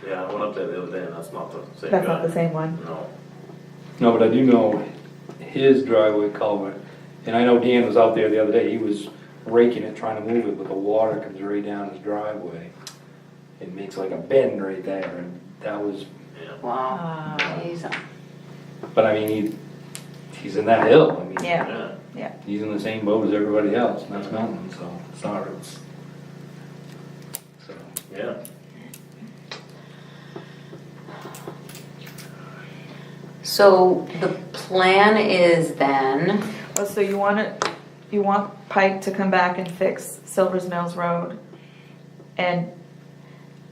Yeah, I went up there the other day, and that's not the same that's guy. not the same one. No. No, but I do know his driveway culvert, and I know Dan was out there the other day, he was raking it, trying to move it, but the water comes right down his driveway. It makes like a bend right there, and that was, Yeah. Wow. Jeez. but I mean, he's in that hill, I mean. Yeah. Yeah. He's in the same boat as everybody else, and that's mountain, so it's not, so. Yeah. So the plan is then, Oh, so you want Pike to come back and fix Silver's Mills Road? And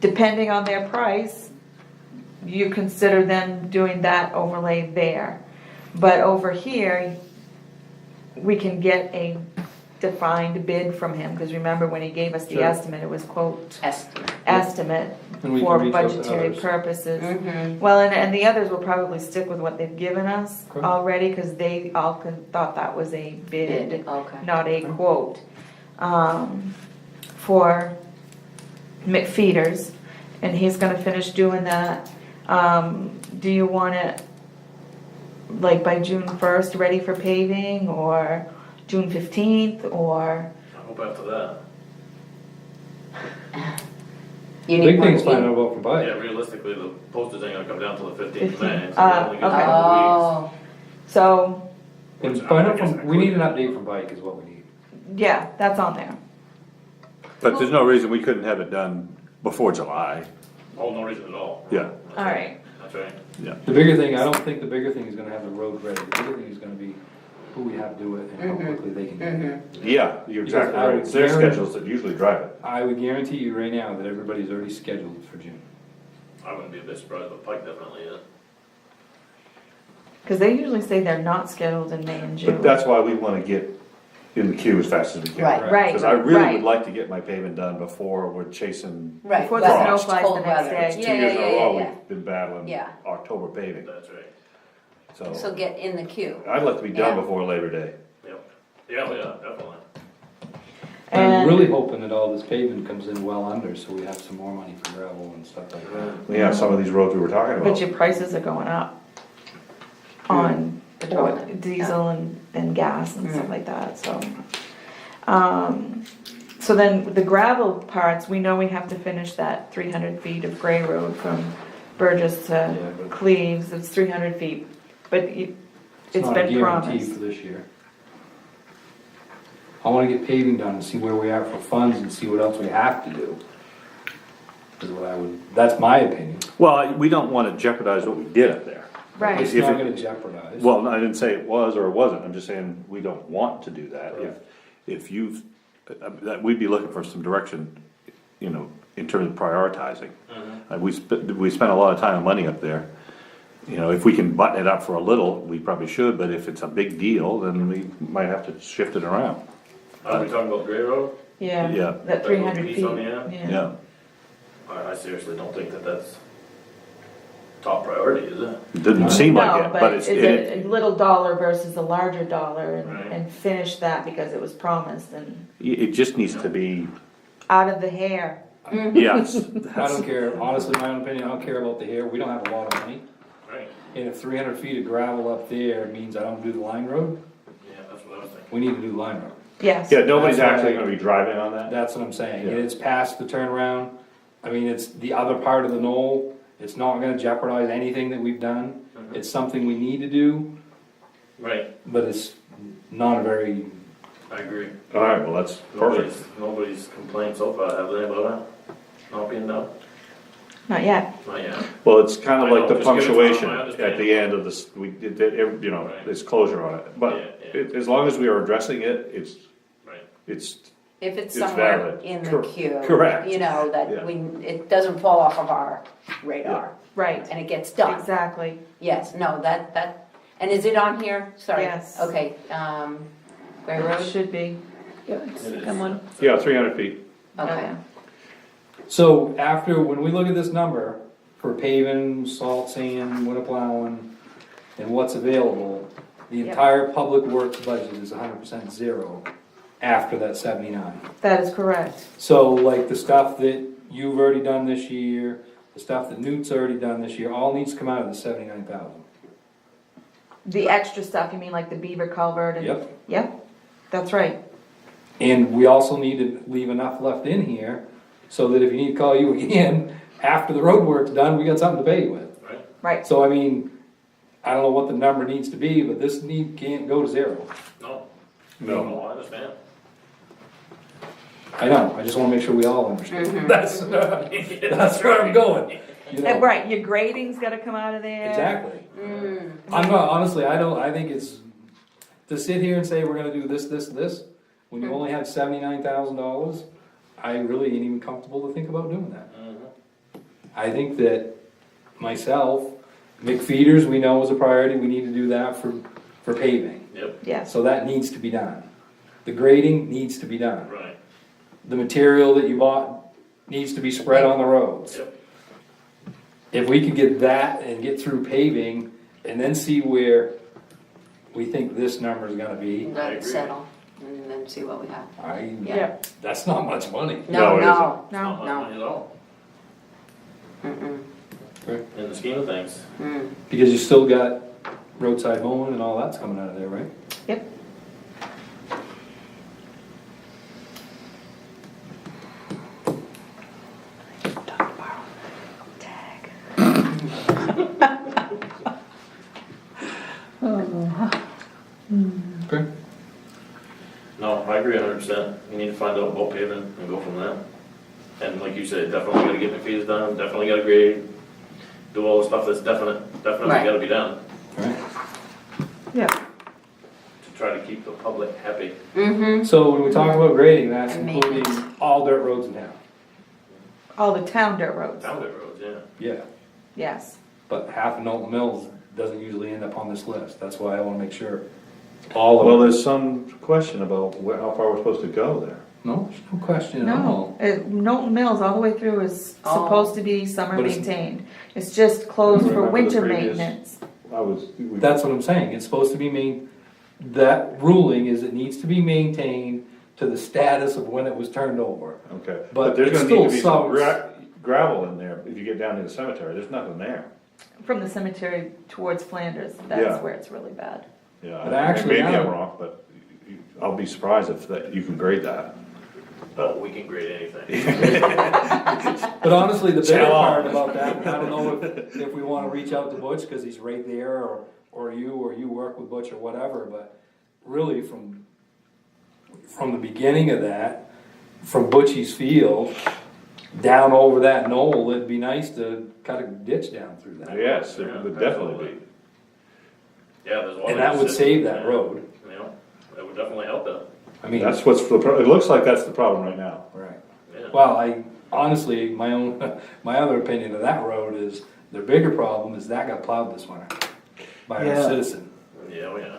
depending on their price, you consider them doing that overlay there. But over here, we can get a defined bid from him, because remember when he gave us the Sure. estimate, it was quote, estimate. And we for can reach out to budgetary others. purposes. Mhm. Well, and the others will probably stick with what they've given us Okay. already, because they all thought that was a bid, Okay. not a quote. For McFeeters, and he's gonna finish doing that. Do you want it like by June 1st, ready for paving, or June 15th, or? I hope after that. You Big need more thing's heat? finding out about from Pike. Yeah, realistically, the postage ain't gonna come down till the 15th of May. 15th. So we only get a Okay. couple of Oh, So, And Which find I out guess from, I we need an could. update from Pike is what we need. yeah, that's on there. But there's no reason we couldn't have it done before July. weeks. Oh, no reason at all. Yeah. That's All right. That's right. Yeah. The bigger thing, I don't think the bigger thing is gonna have the road ready, the bigger thing is gonna be who we have do it and how quickly they can do it. Yeah, you're exactly Because I right. would It's their guarantee- schedules that usually drive it. I would guarantee you right now that everybody's already scheduled for June. I wouldn't be a bit surprised, but Pike definitely is. Because they usually say they're not scheduled in May and June. But that's why we wanna get in the queue as fast as we can. Right. Right, Because I really right. would like to get my pavement done before we're chasing. right. Before the weather, snow flies cold the next weather. day. It's Yeah, 2 years in yeah, a row, yeah, we've been battling Yeah. October paving, That's right. So so. get in the queue. I'd like to be done Yeah. before Labor Day. Yep. Yeah, definitely. I'm And- really hoping that all this pavement comes in well under, so we have some more money for gravel and stuff like that. We have some of these roads we were talking But about. your prices are going up on diesel and gas and stuff like that, so. So then the gravel parts, we know we have to finish that 300 feet of Gray Road from Burgess to but- Cleves, it's 300 feet. But it's not a been guarantee promised. for this year. I wanna get paving done and see where we are for funds and see what else we have to do. Is what I would, that's my opinion. Well, we don't wanna jeopardize what we did up there. Right. It's If not it- gonna jeopardize. Well, I didn't say it was or it wasn't, I'm just saying we don't want to do that. If you've, that we'd be looking for some direction, you know, in terms of prioritizing. We spent a lot of time and money up there. You know, if we can button it up for a little, we probably should, but if it's a big deal, then we might have to shift it around. Are we talking about Gray Road? Yeah, Yeah. that 300 piece feet, on the end? yeah. I seriously don't think that that's top priority, is it? It didn't seem like No, it, but but it's it's, a little dollar versus a larger dollar Right. and finish that because it was promised and it just needs to be, out of the hair. yes. I don't care, honestly, my own opinion, I don't care about the hair, we don't have a lot of money. Right. And if 300 feet of gravel up there means I don't do the line road, Yeah, that's what I was thinking. we need to do line road. Yes. Yeah, nobody's That's actually right. gonna be driving on that. That's what I'm saying, and Yeah. it's past the turnaround, I mean, it's the other part of the knoll, it's not gonna jeopardize anything that we've done. It's something we need to do, Right, but it's not a very, I agree. Alright, well, that's perfect. Nobody's complained so far, have they, about that? Not being done? Not yet. Not yet. Well, it's kinda I like know, the just give it time, punctuation I at understand. the end of this, we did, you know, Right. there's closure on it. But Yeah, yeah. as long as we are addressing it, Right. it's, If it's It's somewhere valid. in the Cor- queue. correct. You know, Yeah. that it doesn't fall off of our radar. Right, And it gets done. exactly. Yes, no, that, and is it on here? Sorry. Yes. Okay, Gray It Road? should be. Come on. yeah, 300 feet. Okay. so after, when we look at this number for paving, salt, sand, winter plowing, and what's available, the Yep. entire public works budget is 100% zero after that 79. That is correct. So like the stuff that you've already done this year, the stuff that Newt's already done this year, all needs to come out of the 79,000. The extra stuff, you mean like the beaver culvert and? Yep. Yep, that's right. And we also need to leave enough left in here, so that if you need to call you again, after the road work's done, we got something to pay you with. Right? Right. So I mean, I don't know what the number needs to be, but this can't go to zero. No. No. I understand. I know, I just wanna make sure we all understand. That's where I'm going, you know? Right, your grading's gotta come out of there. Exactly. I'm not, honestly, I think it's, to sit here and say we're gonna do this, when you only have $79,000, I really ain't even comfortable to think about doing that. I think that myself, McFeeders, we know is a priority, we need to do that for paving. Yep, Yes. So that needs to be done. The grading needs to be done. right. The material that you bought needs to be spread on the roads. Yep. If we could get that and get through paving and then see where we think this number is gonna be, Let it agree. settle and then see what we have. yeah, Yep. that's not much money. No, No, it no. Not No. much money at all, in the scheme of things. Because you still got roadside mowing and all that's coming out of there, right? Yep. Okay. No, I agree 100%. You need to find out about paving and go from there. And like you said, definitely gotta get McPhee's done, definitely gotta grade, do all the stuff that's definitely Right. gotta be done Alright. Yeah. to try to keep the public happy. So when we talk about grading, that's And including maintenance. all dirt roads in town. All the town dirt roads, Down the roads, yeah. Yeah. yes. But half of Knowlton Mills doesn't usually end up on this list. That's why I wanna make sure all of Well, it. there's some question about how far we're supposed to go there. No, there's no question at all. No, Knowlton Mills all the way through is Oh. supposed to be summer But it's- maintained. It's just closed for Remember the winter previous- maintenance. That's what I'm saying. It's supposed to be that ruling is it needs to be maintained to the status of when it was turned over. Okay, But but there's it's gonna need to be still some some- gravel in there, if you get down to the cemetery, there's nothing there. From the cemetery towards Flanders, Yeah. that's where it's really bad. Yeah, But actually maybe I'm now- wrong, but I'll be surprised if that, you can grade that. Oh, we can grade anything. But honestly, the bigger part Challenge. about that, I don't know if we wanna reach out to Butch, cause he's right there, or you work with Butch or whatever, but really from the beginning of that, from Butchie's field, down over that knoll, it'd be nice to cut a ditch down through that. Yes, it would definitely be. Yeah, there's water. And that would save that road. You know, that would definitely help that. I mean, That's what's it looks like that's the problem right now. right. Yeah. Well, I honestly, my other opinion of that road is, the bigger problem is that got plowed this winter by Yeah. a citizen. Yeah, oh, yeah.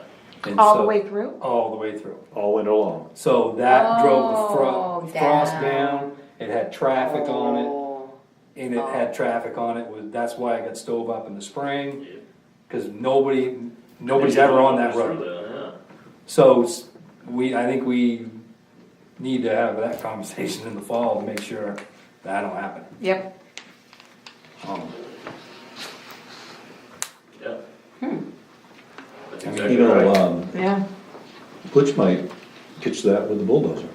And All so- the way through? All the way through. All winter long. So that drove the Oh, frost down. down, it had traffic on it, Oh. and it had traffic on it, that's why it got stove up in the spring, Yeah. cause nobody's ever on that Through road. there, yeah. So I think we need to have that conversation in the fall to make sure that don't happen. Yep. Um, Yeah. That's I mean, exactly right. Yeah. Butch might catch that with the bulldozer.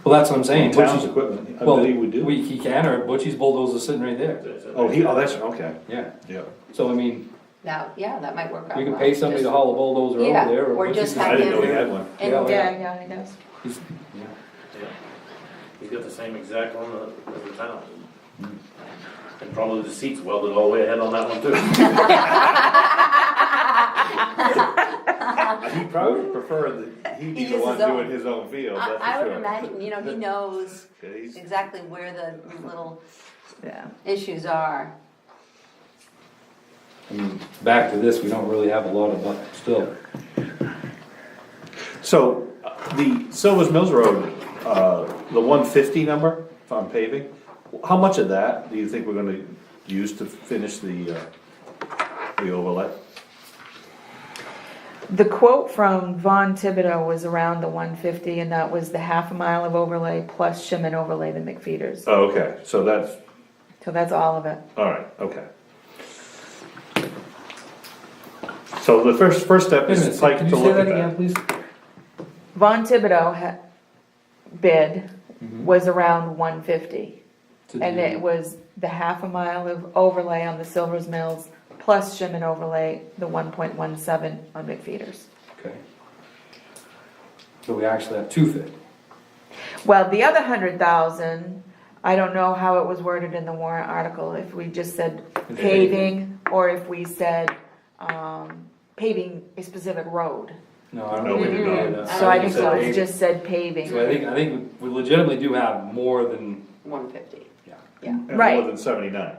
Well, that's what I'm saying. Town's Butchie's- equipment, I Well, bet he would do. he can, or Butchie's bulldozer's sitting right there. Oh, that's, okay, Yeah, yeah. so I mean, Now, yeah, that might work out. we can well. pay somebody to Just- haul a bulldozer over Yeah, there. or Butchie's just gonna- I have didn't know he him- had one. And Yeah, Yeah, he does. He's- yeah. Yeah. He's got the same exact one as the town. And probably the seats welded all the way ahead on that one too. He probably preferred that he be He the uses one his own. doing his own field, that's for I would sure. imagine, he knows Okay, he's- exactly where the little Yeah. issues are. I mean, back to this, we don't really have a lot of, but still. So, the Silver's Mills Road, the 150 number on paving, how much of that do you think we're gonna use to finish the overlay? The quote from Von Thibodeau was around the 150, and that was the half a mile of overlay plus shim and overlay the McFeeters. Oh, okay, so that's, So that's all of it. all right, okay. So the first step Wait a minute, is like can to you say look that at again, that. please? Von Thibodeau bid Mm-hmm. was around 150. To And do- it was the half a mile of overlay on the Silver's Mills plus shim and overlay the 1.17 on McFeeters. Okay. So we actually have 250. Well, the other 100,000, I don't know how it was worded in the warrant article, if we just said paving, or if we said, paving a specific road. No, I don't No, know. we did not. So I think it said so, it paving. just said paving. So I think we legitimately do have more than, 150. yeah, Yeah. And more Right. than 79.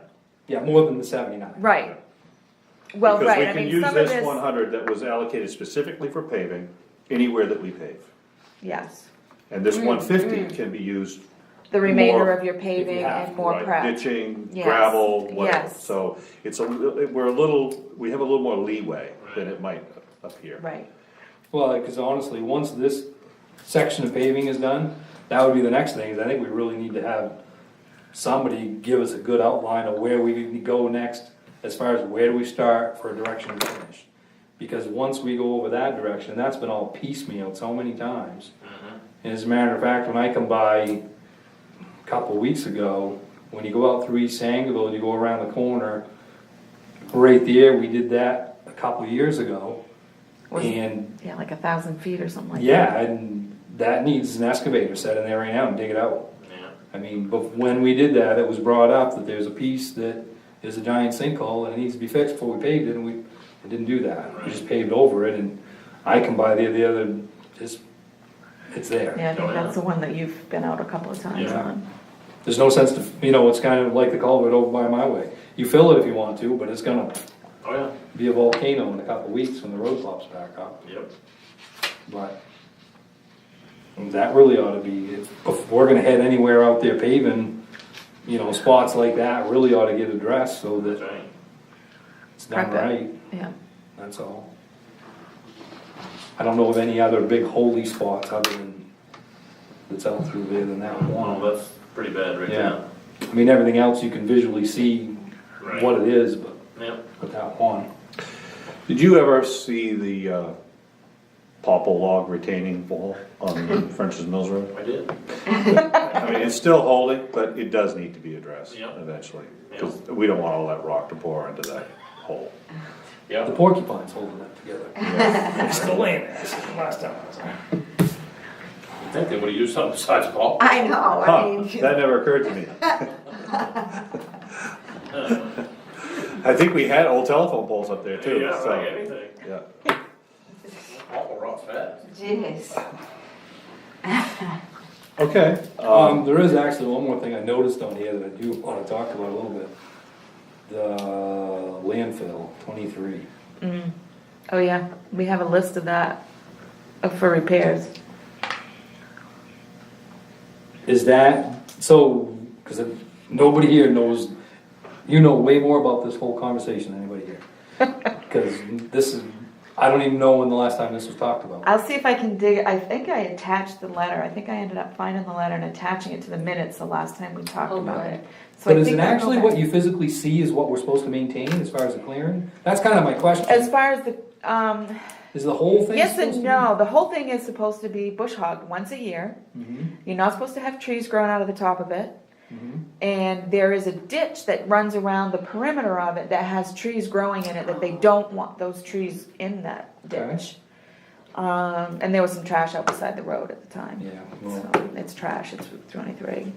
yeah, more than the 79. Right. Well, Because right, we I can mean, use some of this this, 100 that was allocated specifically for paving, anywhere that we pave. yes, And this 150 can be used. the remainder More of your paving have and more right, prep. Ditching, Yes, gravel, whatever. yes. So it's we have a little more leeway than it might up here. Right, Well, because honestly, once this section of paving is done, that would be the next thing, is I think we really need to have somebody give us a good outline of where we need to go next, as far as where do we start for a direction to finish. Because once we go over that direction, that's been all piecemealed so many times. And as a matter of fact, when I come by a couple weeks ago, when you go out through East Sangerville, you go around the corner, right there, we did that a couple years ago. Was- And yeah, like 1,000 feet or something like that. yeah, and that needs an excavator set in there right now and dig it out. Yeah. I mean, but when we did that, it was brought up that there's a piece that is a giant sinkhole and it needs to be fixed before we paved it, and we didn't do that. We just paved over it, and I come by there the other, just, it's there. Yeah, I think Oh, yeah. that's the one that you've been out a couple of times Yeah. on. There's no sense to, it's kind of like the culvert over by my way. You fill it if you want to, but it's gonna Oh, yeah, be a volcano in a couple of weeks when the road pops back up. yep. But that really ought to be, if we're gonna head anywhere out there paving, spots like that really ought to get addressed so That's that right. it's done Prep it. right, Yeah, that's all. I don't know of any other big holy spots other than, that's out through there than that Well, one. that's pretty bad right Yeah. there. I mean, everything else you can visually see Right. what it is, but Yep. that one. Did you ever see the popple log retaining wall on French's Mills Road. I did. I mean, it's still holding, but it does need to be addressed Yeah. eventually. Because we don't want all that rock to pour into that hole. The Yeah. porcupine's holding that together. It's still laying there, this is the last time I was there. I think they would've used something besides pulp. I know, I Huh, mean, that never occurred to me. I think we had old telephone poles up there too, Yeah, right, so, anything. yeah. Pulp rots fast. jeez. Okay, There is actually one more thing I noticed on here that I do wanna talk about a little bit. The landfill, 23. Oh, yeah, we have a list of that, for repairs. Is that, so, cause nobody here knows, you know way more about this whole conversation than anybody here. Cause this is, I don't even know when the last time this was talked about. I'll see if I can dig, I think I attached the letter, I think I ended up finding the letter and attaching it to the minutes the last time we talked Oh, about good. it. So I But is think it I'll go actually back. what you physically see is what we're supposed to maintain as far as the clearing? That's kind of my question. As far as the, Is the whole thing yes supposed and to no, the whole thing is supposed to be bush hogged once a year. be? Mm-hmm, You're not supposed to have trees growing out of the top of it. mm-hmm. And there is a ditch that runs around the perimeter of it that has trees growing in it that they don't want those trees in that Okay. ditch. And there was some trash out beside the road at the time. Yeah, well, So it's trash, it's Route 23.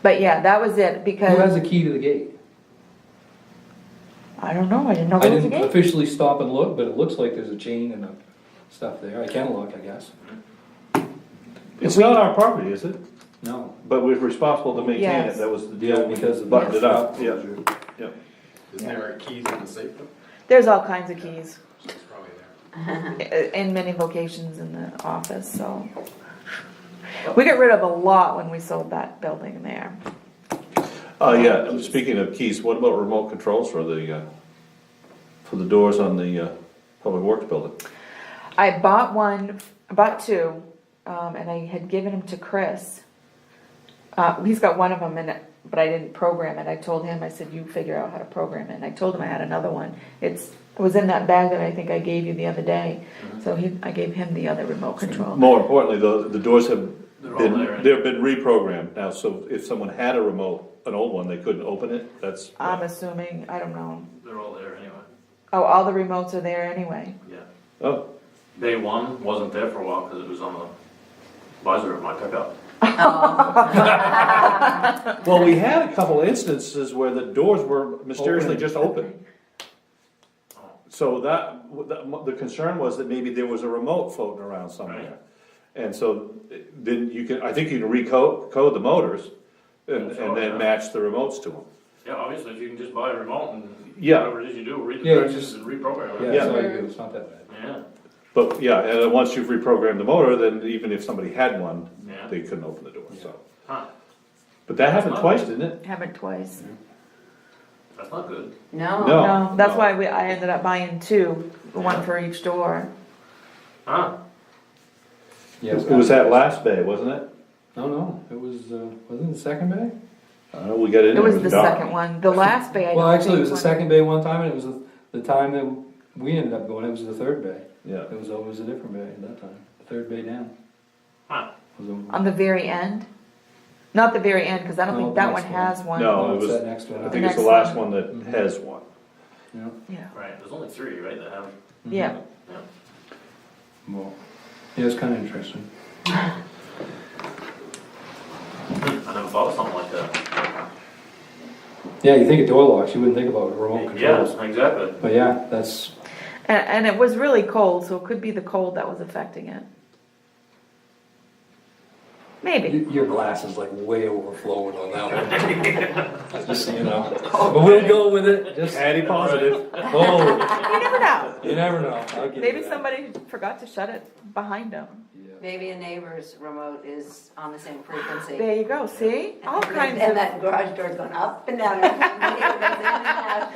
But yeah, that was it who has because, the key to the gate? I don't know, I didn't know I there was a didn't gate. officially stop and look, but it looks like there's a chain and a stuff there. I can look, I guess. it's not our property, is it? No. But we're responsible to maintain it, Yes. that was the Yeah, deal, because of buttoned it the- up, yeah, yeah. Isn't there keys in the safe though? There's all kinds of keys So it's probably there. in many locations in the office, so. We got rid of a lot when we sold that building there. Yeah, speaking of keys, what about remote controls for the doors on the, Public Works building? I bought two, and I had given them to Chris. He's got one of them in it, but I didn't program it. I told him, I said, you figure out how to program it. And I told him I had another one. It was in that bag that I think I gave you the other day. So I gave him the other remote control. More importantly, the doors have They're all there, been, right? they've been reprogrammed now, so if someone had a remote, an old one, they couldn't open it, that's. I'm assuming, I don't know. They're all there anyway. Oh, all the remotes are there anyway. Yeah. Oh, Bay one wasn't there for a while because it was on the visor of my pickup. well, we had a couple instances where the doors were mysteriously Open. just open. So the concern was that maybe there was a remote floating around somewhere. Right. And so then I think you can recode the motors and Sure, then yeah. match the remotes to them. Yeah, obviously, if you can just buy a remote and Yeah. whatever it is you do, read the Yeah, directions just- and reprogram Yeah, it. that's all you do, it's not that bad. Yeah, But yeah, and then once you've reprogrammed the motor, then even if somebody had one, Yeah. they couldn't open the door, so. huh, But that happened twice, didn't it? Happened twice. that's not good. No. No. No, that's no. why I ended up buying two, one for each door. Huh, Yeah, It was that last bay, wasn't it? No, it was, wasn't it the second bay? I don't know, we got in It there, was it the was dark. second one. The last bay, I don't Well, actually, it was think the second bay one time, and it was the time that we ended up going, it was the third bay. Yeah. It was always a different bay at that time, the third bay down. huh. Was over. On the very end? Not the very end, because I don't No, think the that one next one. has one. No, it it's was, that next one. I The think it's the next last one. one that has one. Yeah. Yeah, Right, there's only three, right, that have, yeah. yeah. Well, yeah, it's kinda interesting. I never thought of something like that. Yeah, you think of door locks, you wouldn't think about remote controls. Yeah, exactly. But yeah, that's, And it was really cold, so it could be the cold that was affecting it. Maybe. your glass is like way overflowing on that one. Just so you know. But we'll go with it, just. Addy positive. Oh, You never know. you never know. I'll give Maybe you that. somebody forgot to shut it behind them. Yeah. Maybe a neighbor's remote is on the same frequency. There you go, see? All kinds And of, that garage door's going up and down. Neighbor goes in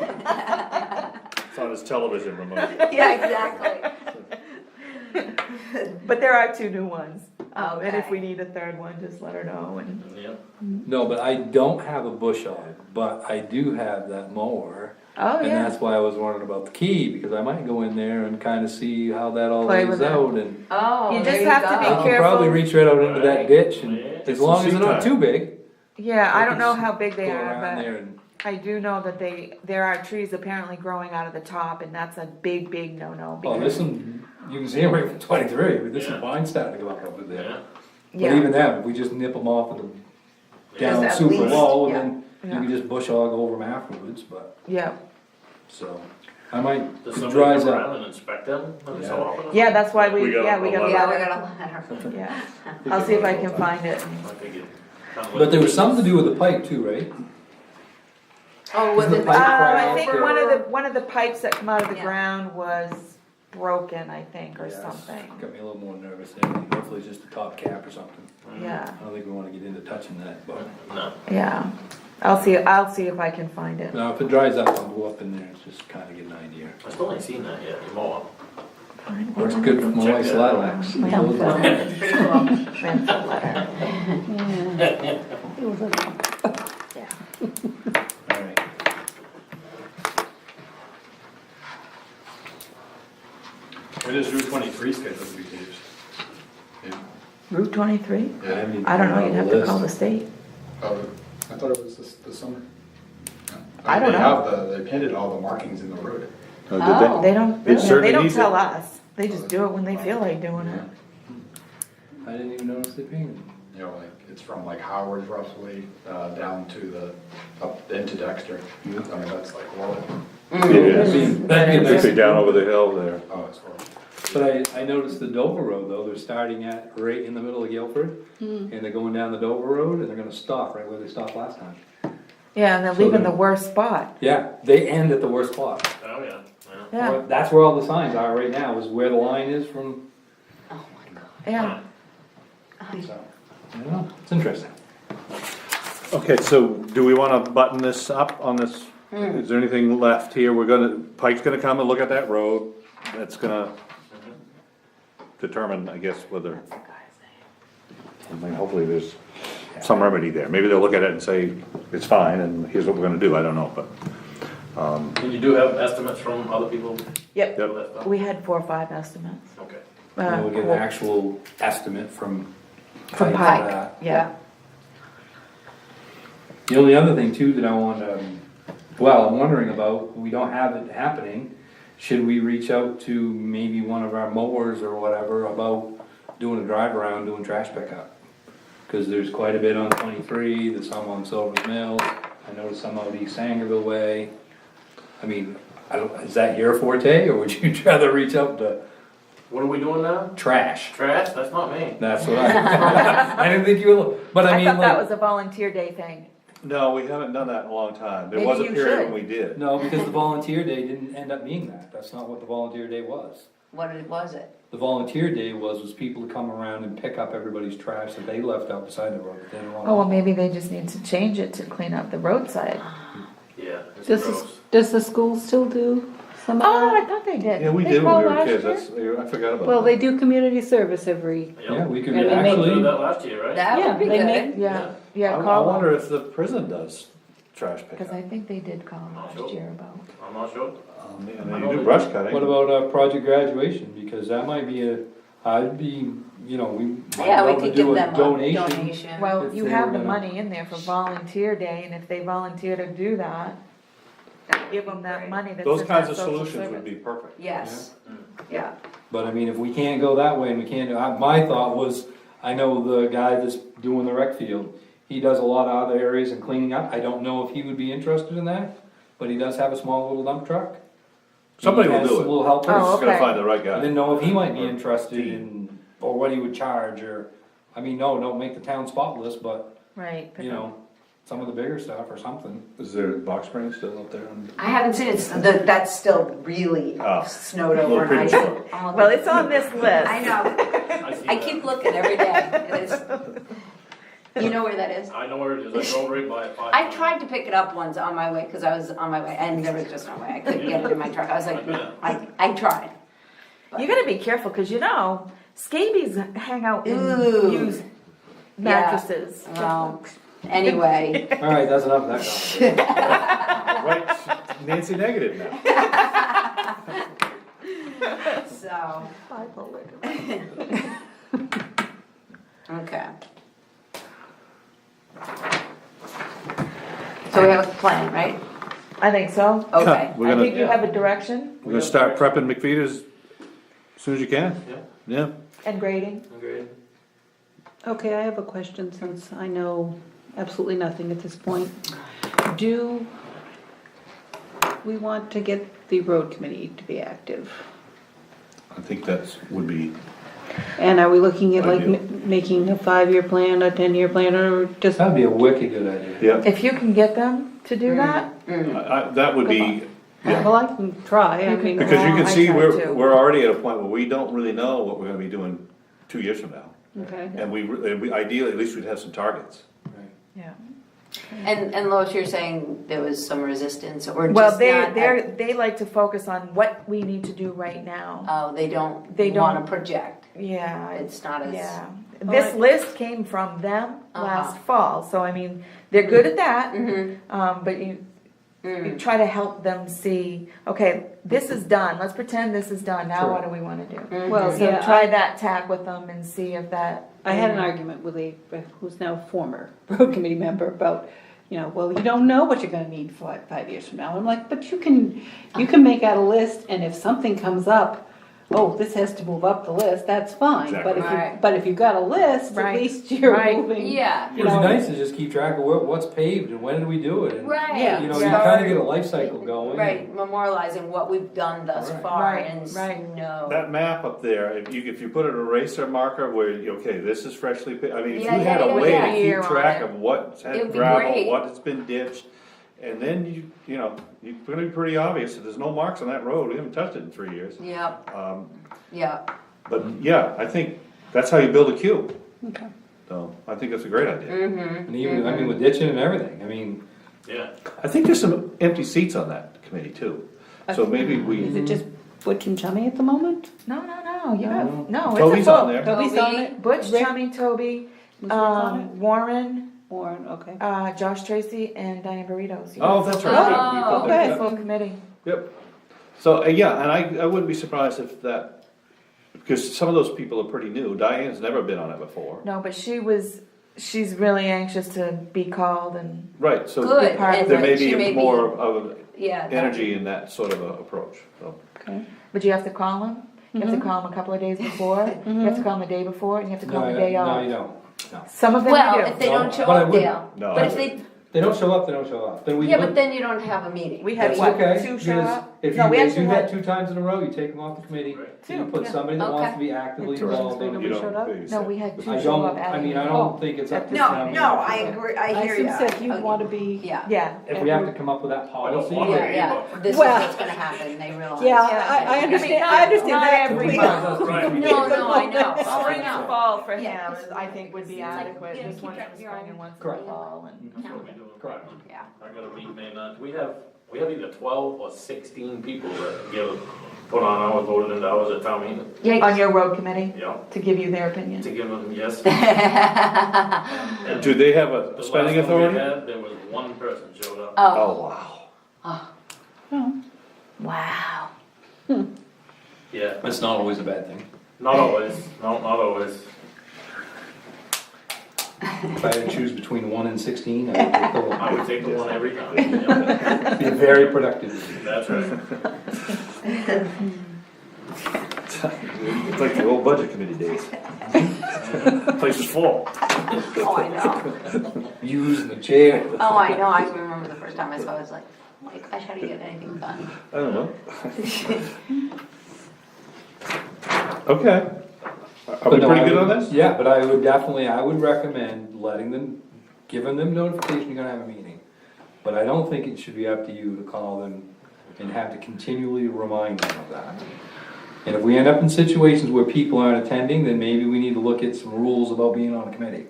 and out. It's on his television remote. Yeah, exactly. but there are two new ones. And if Okay. we need a third one, just let her know. And Yeah, No, but I don't have a bush hog, but I do have that mower Oh, And yeah. that's why I was wondering about the key, because I might go in there and kinda see how that all Play lays with it. out, and Oh, You there just have to be I go. can probably careful. reach right out into that Right. ditch, and Yeah. as Get long some as they're not seat too big. Yeah, I don't can know how big they go are, around there but and- I do know that there are trees apparently growing out of the top, and that's a big, big no-no. Oh, because- this one, you can see them right from 23, but this Yeah. vine's starting to go up over there. Yeah. But Yeah, even then, if we just nip them off and down Just at super least, low, yeah. and then Yeah. you can just bush hog over them afterwards, but, yeah, so, I might, Does if it somebody dries come up. around and inspect them every so Yeah. often? yeah, that's why we We got got a a letter. Yeah, we letter. got a letter. Yeah, I'll see if I can find it. I think it kinda But there was looks- something to do with the pipe too, right? Oh, was Isn't it? the pipe I think cracked? one of the pipes that come out of the Yeah. ground was broken, I think, or Yeah, it's something. Got me a little more nervous there, hopefully it's just the top cap or something. Yeah, I don't think we wanna get into touching that, but, No. yeah. I'll see if I can find it. now if it dries up, I'll go up in there and just kinda get an idea. I still ain't seen that yet, you mow Works good for my wife's lilacs. Yeah. It's pretty cool. When's the letter? It was a- Alright. When is Route 23 scheduled to be paved? Yeah. Route 23? Yeah, haven't even I don't know, put it you'd on have the to call the list. state. Oh, I thought it was this summer. I don't They know. have they painted all the markings in the road. Oh, did Oh. They don't, It certainly they don't needs tell it. us. They just do it when they feel like doing it. I didn't even notice they painted. You know, like, it's from like Howard roughly, down to up into Dexter. I mean, that's like horrible. It is. That'd be a It'd be nice- down over the hill there. Oh, it's horrible. But I noticed the Dover Road though, they're starting at right in the middle of Guilford, and they're going down the Dover Road, and they're gonna stop right where they stopped last time. Yeah, and they're So leaving then- the worst spot. Yeah, they end at the worst spot. Oh, yeah, yeah. Yeah, Well, that's where all the signs are right now, is where the line is from, Oh, my God. yeah. so, I don't know, it's interesting. Okay, so do we wanna button this up on this? Is there anything left here? Pike's gonna come and look at that road. That's gonna determine, I guess, whether, I mean, hopefully there's some remedy there. Maybe they'll look at it and say, it's fine, and here's what we're gonna do, I don't know, but, And you do have estimates from other people? Yep, for that stuff? we had 4 or 5 estimates. Okay. And we'll get an Well, actual estimate from. From for Pike, that. yeah. The only other thing too that I want, well, I'm wondering about, we don't have it happening, should we reach out to maybe one of our mowers or whatever about doing a drive around, doing trash pickup? Cause there's quite a bit on 23, there's some on Silver's Mills, I noticed some out East Sangerville Way. I mean, is that your forte, or would you rather reach out to What are we doing now? trash? Trash? That's not me. That's what I didn't think you would, but I I mean, thought that like, was a volunteer day thing. no, we haven't done that in a long time. There Maybe was a you period should. when we did. no, because the volunteer day didn't end up being that, that's not what the volunteer day was. What was it? The volunteer day was people to come around and pick up everybody's trash that they left out beside the road, that they didn't want. Oh, well, maybe they just need to change it to clean up the roadside. Yeah, it's Does gross. does the school still do some of Oh, I that? thought they did. Yeah, we They did when called we were last kids, year? I forgot about that. Well, they do community service every, Yeah, we could And they make- We did actually, that last year, right? That yeah, would be they good. make, Yeah, yeah, I call wonder them. if the prison does trash Because pickup. I think they did call them last Sure. year about. I'm not sure. And then you do brush cutting. what about project graduation, because that might be I'd be, you know, we might Yeah, be we able to could give do a them a donation. donation. Well, If you they have were the gonna- money in there for volunteer day, and if they volunteer to do that, give them that money that's Those in kinds that of social solutions would service. be perfect. Yes, yeah. But I mean, if we can't go that way and we can't, my thought was, I know the guy that's doing the rec field, he does a lot of other areas and cleaning up, I don't know if he would be interested in that, but he does have a small little dump truck. Somebody He will has do some it. little helpers. Oh, Just gotta okay. find the right I guy. didn't know if he might be Or interested team. in, or what he would charge, or, I mean, no, don't make the town spotless, but, Right. you know, some of the bigger stuff or something. Is there box springs still up there? I haven't seen it, that's still really Oh. snowed A little over. and premature. Well, it's on this list. I know, I see I that. keep looking every day. It is. You know where that is? I know where it is. I drove right by it 5 I times. tried to pick it up once on my way, cause I was on my way, and there was just no way, I couldn't get it in my truck, I was like, I tried. You gotta be careful, cause you know, scabies hang out in Ooh. used mattresses. Well, Anyway, All right, that's enough of that conversation. Right, Nancy negative now. so, okay. So we have a plan, right? I think so. Okay. We're I gonna, think you have a direction we're gonna start prepping McFeeters as soon as you can. Yeah. Yeah. and grading. Agreed. Okay, I have a question since I know absolutely nothing at this point. Do we want to get the road committee to be active? I think that's, would be, And are we looking at like Ideal. making a 5-year plan, a 10-year plan, or just? That'd be a wicked good idea. yeah, If you can get them to do that, that would be, yeah. Well, I can try, I You can- mean. Because you can I see, try we're, to. we're already at a point where we don't really know what we're gonna be doing 2 years from now. Okay. And we ideally, at least we'd have some targets. yeah. And Lois, you're saying there was some resistance or just Well, not? they like to focus on what we need to do right now. Oh, they don't They wanna don't- project. Yeah, It's not as. yeah. This list came from them Uh-huh. last fall, so I mean, they're good at that. Mm-hmm. But you try to help them see, okay, this is done, let's pretend this is done, now Sure. what do we wanna do? Well, So yeah, try that tack with them and see if that. I had an argument with who's now former road committee member about, well, you don't know what you're gonna need 5 years from now. I'm like, but you can make out a list, and if something comes up, oh, this has to move up the list, that's fine. But Exactly. Right. if you've got a list, at Right, least you're right. moving. Yeah. It'd be nice to just keep track of what's paved and when did we do it. And, Right. Yeah. You Start- kinda get a life cycle going. Right, memorializing what we've done thus Right. far Right, and right. know. That map up there, if you put an eraser marker where, okay, this is freshly, I mean, if you Yeah, had yeah, a yeah, way yeah. to Year keep on track it. of what's It had would be gravel, great. what's been ditched, and then it's gonna be pretty obvious that there's no marks on that road, we haven't touched it in 3 years. Yep, Um, yep. But yeah, I think that's how you build a queue, Okay. so I think that's a great idea. And even, I mean, with ditching and everything, I mean, Yeah. I think there's some empty seats on that committee too, so maybe Is we, it just Butch and Chummy at the moment? No, you have, no, it's a Toby's on full. there. Toby's on it? Butch, Rick? Chummy, Toby, Was Rick on it? Warren, Warren, okay. Josh Tracy, and Diane Burritos. oh, that's right. Oh, we put that- okay. yeah. Full committee. Yep. So, yeah, and I wouldn't be surprised if that, because some of those people are pretty new. Diane's never been on it before. No, but she's really anxious to be called and, Right, so Good. part of and there may she be more of Yeah. that- energy in that sort of a approach, so. Okay. but you have to call them. You have to call them a couple of days before, you have to call them the day before, and you have to call them the day no, off. you don't. No. Some of them Well, you if do. they No, don't show but I up, wouldn't. Dale. No, But I if they, They don't show up, they don't show up. Then we yeah, look- but then you don't have a meeting. We had That's what, okay, 2 show because up? if No, you we do actually that had, 2 times in a row, you take them off the committee, and you Two, put yeah. somebody that wants Okay. to be actively Two involved times, in. nobody You don't showed up? babysit. no, we had 2 I show don't, up I mean, I at, don't think it's up to No, town no, meeting. I agree, I I hear assume you. said you Okay. want to be. Yeah. yeah. If we have to come up with that I don't policy. want Yeah, yeah, this is Well- what's gonna happen, they realize. Yeah, I understand, I understand Not that every completely. month. Right. No, no, I know, oh, I Spring and know. fall for him, Yeah. I think would be It's like, adequate, you know, just keep one track in of the your spring own and once in the Correct. fall, and. That's what we do. Correct. Yeah. I got a meeting May 9th. We have either 12 or 16 people that put on our voted into ours at town meeting. On your road committee, Yeah, to give you their opinion. to give them yes. And Do they have a the spending last one we authority? had, there was one person showed up. Oh, wow. Wow. Yeah, That's not always a bad thing. not always, no, not always. If I had to choose between 1 and 16, I would take the 1. I would take the one every time. Yeah, Be very productive. that's right. It's like the old budget committee days. Place is full. oh, I know. Using the chair. Oh, I know, I remember the first time I saw it, I was like, oh my gosh, how do you get anything done? I don't know. Okay. Are we But no, pretty I good on would- this? Yeah, but I would recommend giving them notification you're gonna have a meeting. But I don't think it should be up to you to call them and have to continually remind them of that. And if we end up in situations where people aren't attending, then maybe we need to look at some rules about being on a committee.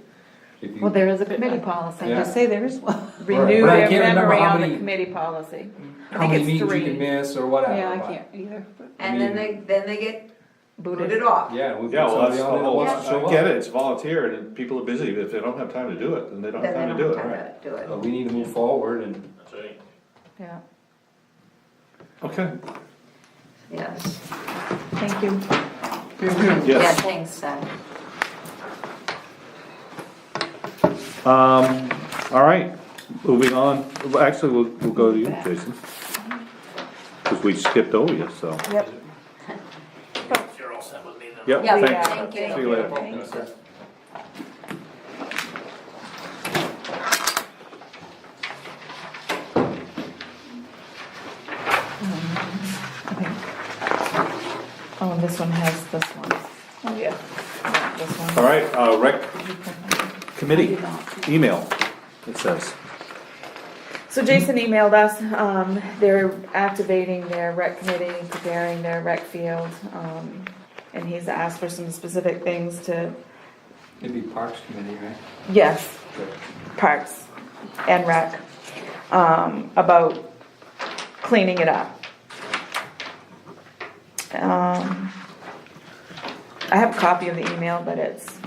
If you- Well, there is a committee policy, Yeah. just Say there is one. renew But I their can't remember memory how on the many- committee policy. How think many it's meetings you 3. can miss or whatever. Yeah, I but- can't either. but- And then they get booted it off. Yeah, we put Yeah, well, somebody that's, on there that wants to show I get up. it, it's volunteer, and people are busy, if they don't have time to do it, then they don't Then have they time to don't do have it, time right? to do it. But we need to move forward and That's right. Yeah, Okay, thank Yes. you. Yeah, yes. thanks, All right, moving on, well, actually, we'll go to you, Jason. Cause we skipped over you, so. Yep. You're all set with me then. Yep, Yeah, thanks. thank you. See you later. Thanks. Oh, and this one has this one. Oh, yeah. Yeah, this one. All right, rec committee, email, it says. So Jason emailed us, they're activating their rec committee, preparing their rec field, and he's asked for some specific things to, it'd be Parks Committee, right? yes, parks and rec, about cleaning it up. I have a copy of the email, but it's,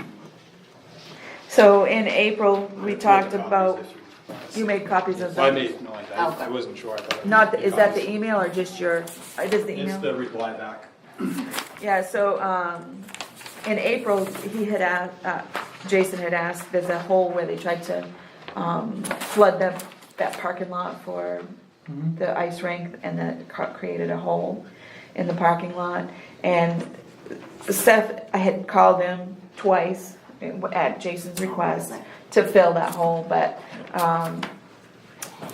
so in April, we talked about, you made copies of I them. made, no, I wasn't sure. I thought I Not, made is that the copies. email or just your, it is the It's email? the reply back. Yeah, so, in April, he had asked, Jason had asked, there's a hole where they tried to, flood that parking lot for the ice rink, and that created a hole in the parking lot. And Seth, I had called him twice at Jason's request to fill that hole, but,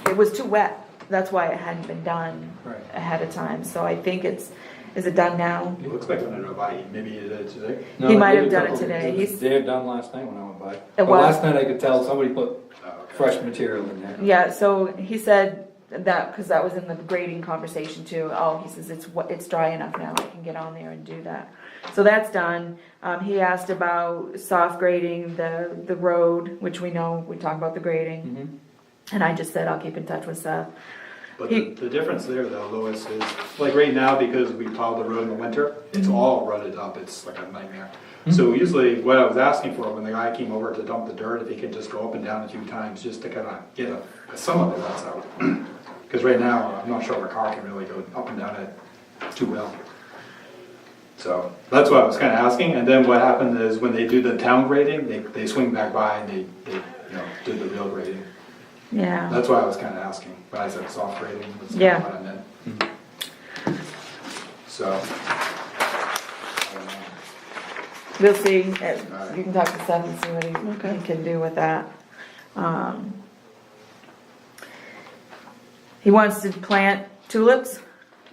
it was too wet. That's why it hadn't been done Right. ahead of time, so I think is it done now? It looks like when I drove by, maybe it is today. No, He I might did have a done it couple- today. He's- They had done last night when I went by. It But was. last night I could tell somebody put Oh, okay. fresh material in there. Yeah, so he said that, cause that was in the grading conversation too, he says it's dry enough now, I can get on there and do that. So that's done. He asked about soft grading the road, which we know, we talked about the grading. Mhm. And I just said I'll keep in touch with Seth. But He- the difference there though, Lois, is like right now, because we plowed the road in the winter, it's all rutted up, it's like a nightmare. So usually what I was asking for when the guy came over to dump the dirt, if he could just go up and down a few times, just to kind of get some of the ruts out. Because right now, I'm not sure if a car can really go up and down it too well. So that's what I was kind of asking, and then what happened is when they do the town grading, they swing back by and they do the real grading. Yeah, That's why I was kind of asking, when I said soft grading, that's kind Yeah. of what I meant. So. I don't know. we'll see. You can talk to Seth and see what Okay. he can do with that. He wants to plant tulips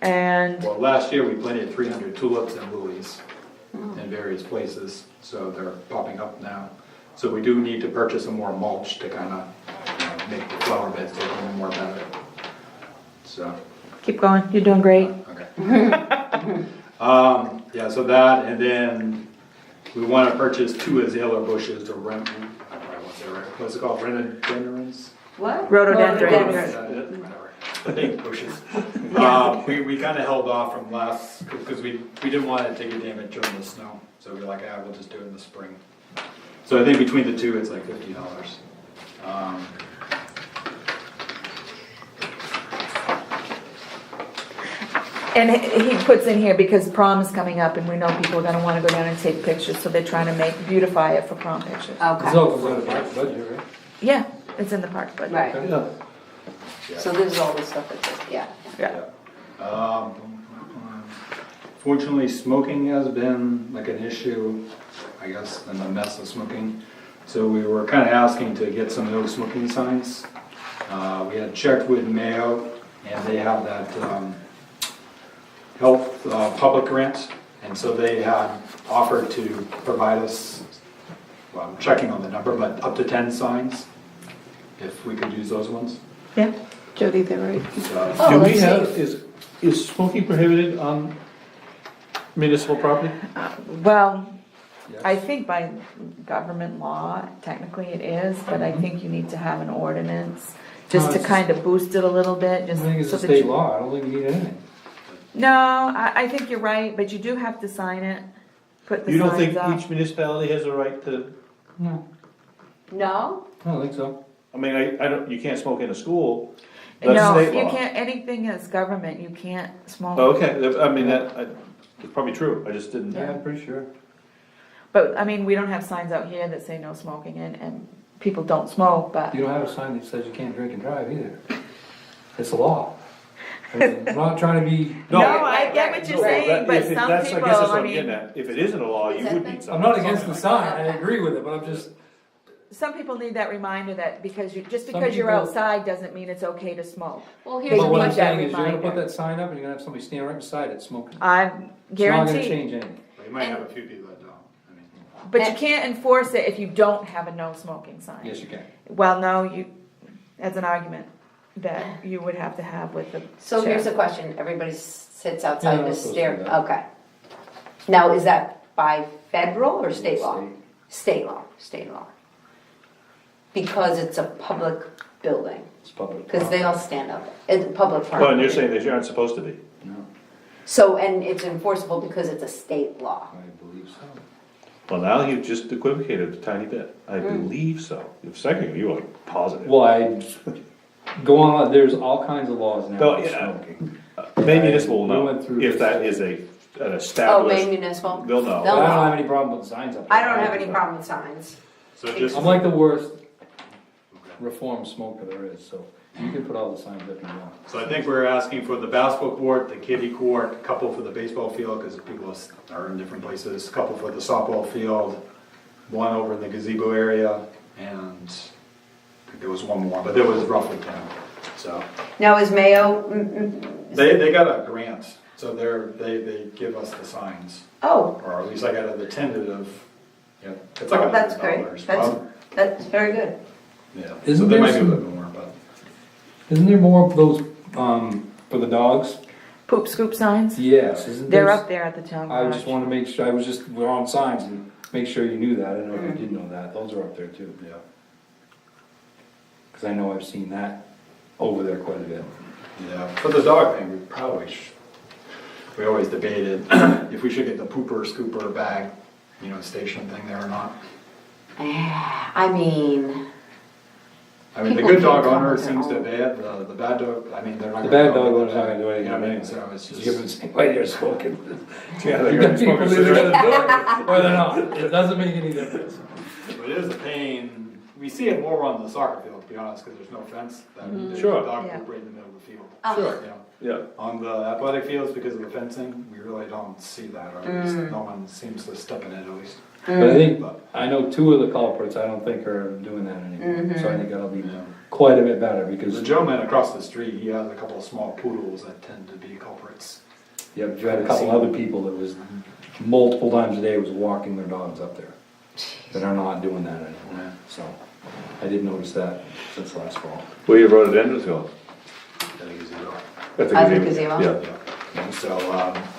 and, Well, last year we planted 300 tulips and lilies in various places, so they're popping up now. So we do need to purchase some more mulch to kind of make the flower beds take a little more better. So, keep going, you're doing great. okay. Yeah, so that, and then we want to purchase 2 azalea bushes to rent, I probably won't say it right, what's it called, rhododendrons? What? Rhododendron. Is that it? Whatever. The big bushes. We kind of held off from last, because we didn't want it to get damaged during the snow. So we were like, we'll just do it in the spring. So I think between the 2, it's like $50. And he puts in here, because prom is coming up and we know people are gonna wanna go down and take pictures, so they're trying to beautify it for prom pictures. This Okay, all comes out of Parks budget, right? Yeah, it's in the park budget. right, Yeah. so this is all the stuff that's, yeah. Yeah. Fortunately, smoking has been like an issue, I guess, and the mess of smoking. So we were kind of asking to get some no smoking signs. We had checked with Mayo, and they have that health public grant, and so they had offered to provide us, well, I'm checking on the number, but up to 10 signs, if we could use those ones. Yeah, Jody, they're right. So, Oh, Do we let's have, see. is smoking prohibited on municipal property? well, Yes. I think by government law, technically it is, but I think you need to have an ordinance, just No, to it's- kind of boost it a little bit, I just think it's so a that state you. law, I don't think you need anything. No, I think you're right, but you do have to sign it. put the You don't think signs up. each municipality has a right to, No, No? I don't think so. I mean, I don't, you can't smoke in a school. That's No, state you law. can't, anything that's government, you can't smoke. Oh, okay, I mean, it's probably true, I just didn't. Yeah, I'm pretty sure. But, I mean, we don't have signs out here that say no smoking, and people don't smoke, but, You don't have a sign that says you can't drink and drive either. It's a law. I'm not trying to be, No, I get what you're No, saying, that- but if it- some that's- I people, guess that's what I I'm getting mean, at. If it isn't a law, you would need something. I'm not against the something like sign, I agree with it, but I'm just, some people need that reminder that because just Some because you're people- outside doesn't mean it's okay to smoke. Well, They here's but the what I'm need that saying is you're gonna put reminder. that sign up and you're gonna have somebody stand right beside it smoking. I It's not gonna guarantee, change anything. But you might have a few people that don't, I mean. but you can't enforce it if you don't have a no smoking sign. Yes, you can. Well, no, that's an argument that you would have to have with the So here's the sheriff. question, everybody sits Yeah, outside I'm the supposed to stair, do that. okay. Now, is that by federal or state law? State. State law. Because it's a public building, It's public. because they all stand up, it's a public park. Well, and you're saying that you aren't supposed to be. No, So, and it's enforceable because it's a state law. I believe so. Well, now you've just equivocated a tiny bit. I believe so. The second, you were positive. Well, I go on, there's all kinds of laws now No, about yeah. smoking. Maybe municipal will We know, went through if this. that is an Oh, established, Maine Municipal? they'll know. But I don't have any problem with signs up there. I don't have any problem with signs. So just, I'm like the worst reform smoker there is, so you can put all the signs up you want. so I think we're asking for the basketball court, the kiddie court, a couple for the baseball field, because people are in different places, a couple for the softball field, one over in the gazebo area, and I think there was one more, but there was roughly 10, so. Now, is Mayo, They got a grant, so they give us the signs, oh, or at least I got the tentative, yeah, it's like well, that's great, $100. that's very good. Yeah, so Isn't there there might be a some- little more, but. Isn't there more of those, for the dogs? Poop scoop signs, Yes, isn't they're there? up there at the town I garage. just wanna make sure, we're on signs and make sure you knew that, I don't know if you did know that, those are up there too. Yeah. Cause I know I've seen that over there quite a bit. Yeah, for the dog thing, we always debated if we should get the pooper scooper bag, station thing there or not. I mean, I mean, the People good dog can't come owner with their seems to own. bad, the bad dog, I mean, they're not. The gonna bad go dog with owner's not gonna do anything You know what I mean? anyway. So it's Just give just, it the same way they're smoking. Yeah, they're You gonna got smoke people a either cigarette. gonna do it or they're not, it doesn't make any difference. it is a pain, we see it more on the soccer field, to be honest, because there's no fence. There's Sure. Dog Yeah. poop right in the middle of the field. Sure, You know, yeah. on the athletic fields, because of the fencing, we really don't see that, or at least no one seems to step in it at least. But I think, But, I know two of the culprits, I don't think are doing that anymore, so I think that'll be quite a bit better, the because, gentleman across the street, he has a couple of small poodles that tend to be culprits. yeah, but you had a couple other people that was multiple times a day was walking their dogs up there, that are not doing that anymore, so, I did notice that since last fall. Where your rhododendrons go? I think it's zero. At At the gazebo? Yeah. And so,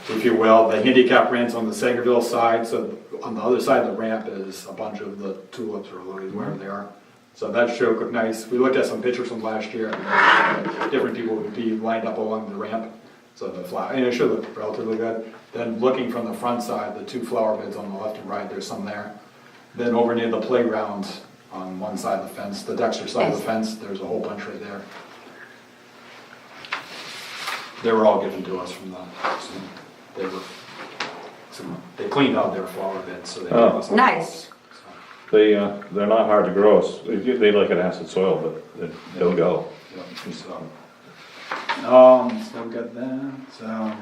if you will, the handicap ramps on the Sagerville side, so on the other side of the ramp is a bunch of the tulips or lilies, wherever they are. So that should look nice. We looked at some pictures from last year, and different people would be lined up along the ramp. So the flower, and it should look relatively good. Then looking from the front side, the two flower beds on the left and right, there's some there. Then over near the playground, on one side of the fence, the Dexter side of the fence, there's a whole bunch right there. They were all given to us from they cleaned out their flower beds, so they gave us. Nice. They're not hard to grow, they like an acid soil, but they'll go. So got that, so.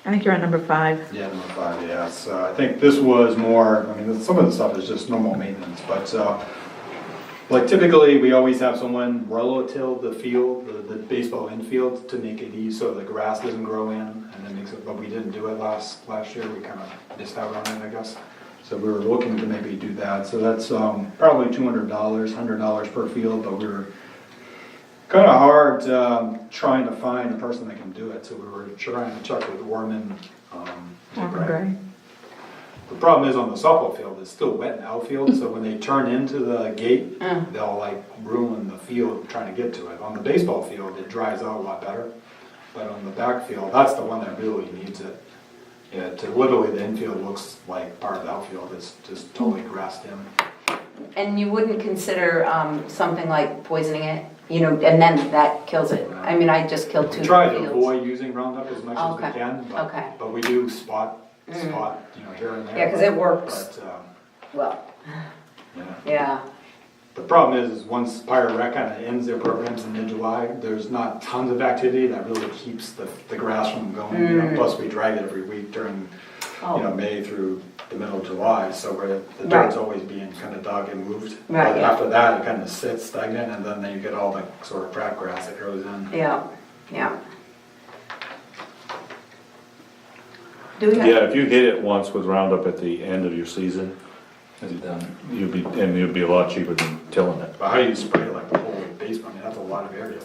I think you're on number 5. Yeah, number 5, yeah, so I think this was more, I mean, some of the stuff is just normal maintenance, but, like typically, we always have someone rototill the field, the baseball infield to make it easy so the grass doesn't grow in, and then makes it, but we didn't do it last year, we kind of missed out on it, I guess. So we were looking to maybe do that, so that's, probably $200, $100 per field, but we were kind of hard, trying to find a person that can do it, so we were trying to check with Orman, Gray. The problem is on the softball field, it's still wet in the outfield, so when they turn into the gate, they'll like ruin the field trying to get to it. On the baseball field, it dries out a lot better. but on the backfield, that's the one that really needs it. Yeah, to literally the infield looks like part of the outfield, it's just totally grassed in. And you wouldn't consider, something like poisoning it, you know, and then that kills it? I mean, I just killed 2 We fields. try to avoid using Roundup as much as Okay, we can, okay. but we do spot, you know, here and there. Yeah, 'cause it works. But, Well, yeah. yeah, The problem is once Pirate Rec kind of ends their programs in mid-July, there's not tons of activity that really keeps the grass from going. You know, plus we drag it every week during, you know, May through the middle of July, so where the dirt's always being kind of dug and moved. Right, But yeah. after that, it kind of sits stagnant, and then you get all the sort of crap grass that grows in. yeah, yeah. Do we have? Yeah, if you hit it once with Roundup at the end of your season, Is it done? you'd be a lot cheaper than tilling it. But how do you spray it like the whole basement? I mean, that's a lot of area.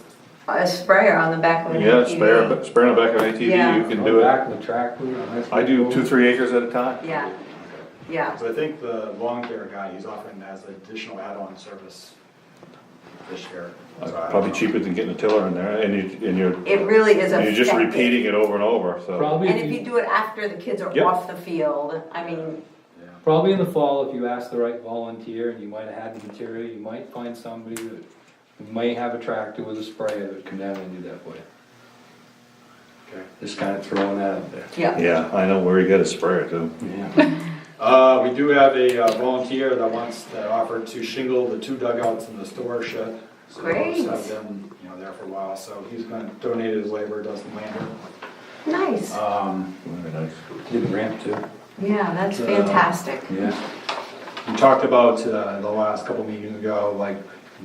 A sprayer on the back of an Yeah, ATV. spray on the back of an ATV, Yeah. you can do it. Back in the tractor. nice I do little- 2-3 acres at a time. Yeah, yeah. So I think the lawn care guy, he's offering as an additional add-on service this year. So I don't Probably know. cheaper than getting a tiller in there, and you're It really is you're just effective. repeating it over and over, so. Probably, And if you do it after the kids are Yep. off the field, I mean, probably in the fall, if you ask the right volunteer, and you might have had the material, you might find somebody that might have a tractor with a sprayer that would come down and do that for you. Okay. Just kind of throwing that out there. yeah. Yeah, I know where you gotta spray it too. Yeah. We do have a volunteer that offered to shingle the 2 dugouts in the storage shed. So we'll Great. just have them, you know, there for a while, so he's gonna donate his labor, does the lander. Nice. Very nice. Did the ramp too. Yeah, that's fantastic. Yeah. We talked about, the last couple meetings ago, like,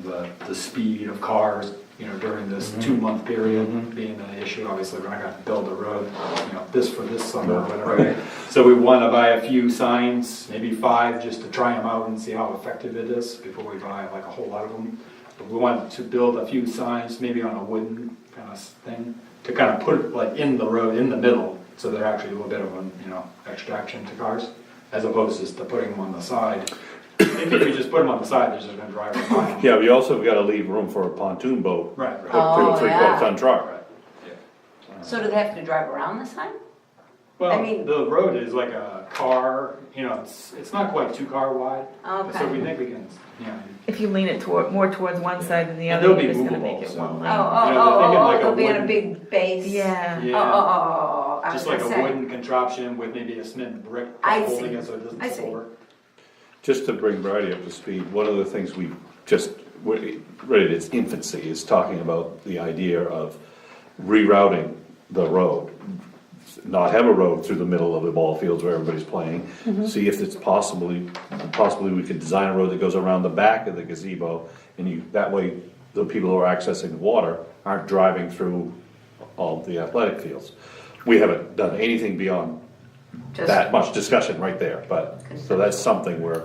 the speed of cars, you know, during this 2-month period being an issue. Obviously, we're not gonna build a road, you know, for this summer or whatever. Right. So we wanna buy a few signs, maybe 5, just to try them out and see how effective it is before we buy like a whole lot of them. But we wanted to build a few signs, maybe on a wooden kind of thing, to kind of put it like in the road, in the middle, so they're actually a little bit of an, you know, extraction to cars, as opposed to just to putting them on the side. If you just put them on the side, they're just gonna drive right by them. Yeah, we also gotta leave room for a pontoon boat, Right, hooked right. to Oh, a 3/4 yeah. ton truck. So do they have to drive around this time? I Well, mean- the road is like a car, you know, it's not quite 2-car wide. Okay. So we think we can, you know. If you lean it more towards one side than the And other, they'll you're be just gonna movable, make it so- one Oh, lane. You know, they're thinking like a they'll be on a wooden- big base? Yeah. Yeah. I was Just like gonna a say. wooden contraption with maybe a cement brick I holding see. it so it doesn't I tip see. over. Just to bring Brady up to speed, one of the things we just, right at its infancy, is talking about the idea of rerouting the road. Not have a road through the middle of the ball fields where everybody's playing. See if it's possibly we could design a road that goes around the back of the gazebo, and that way the people who are accessing the water aren't driving through all the athletic fields. We haven't done anything beyond Just- that much discussion right there, but, so that's something where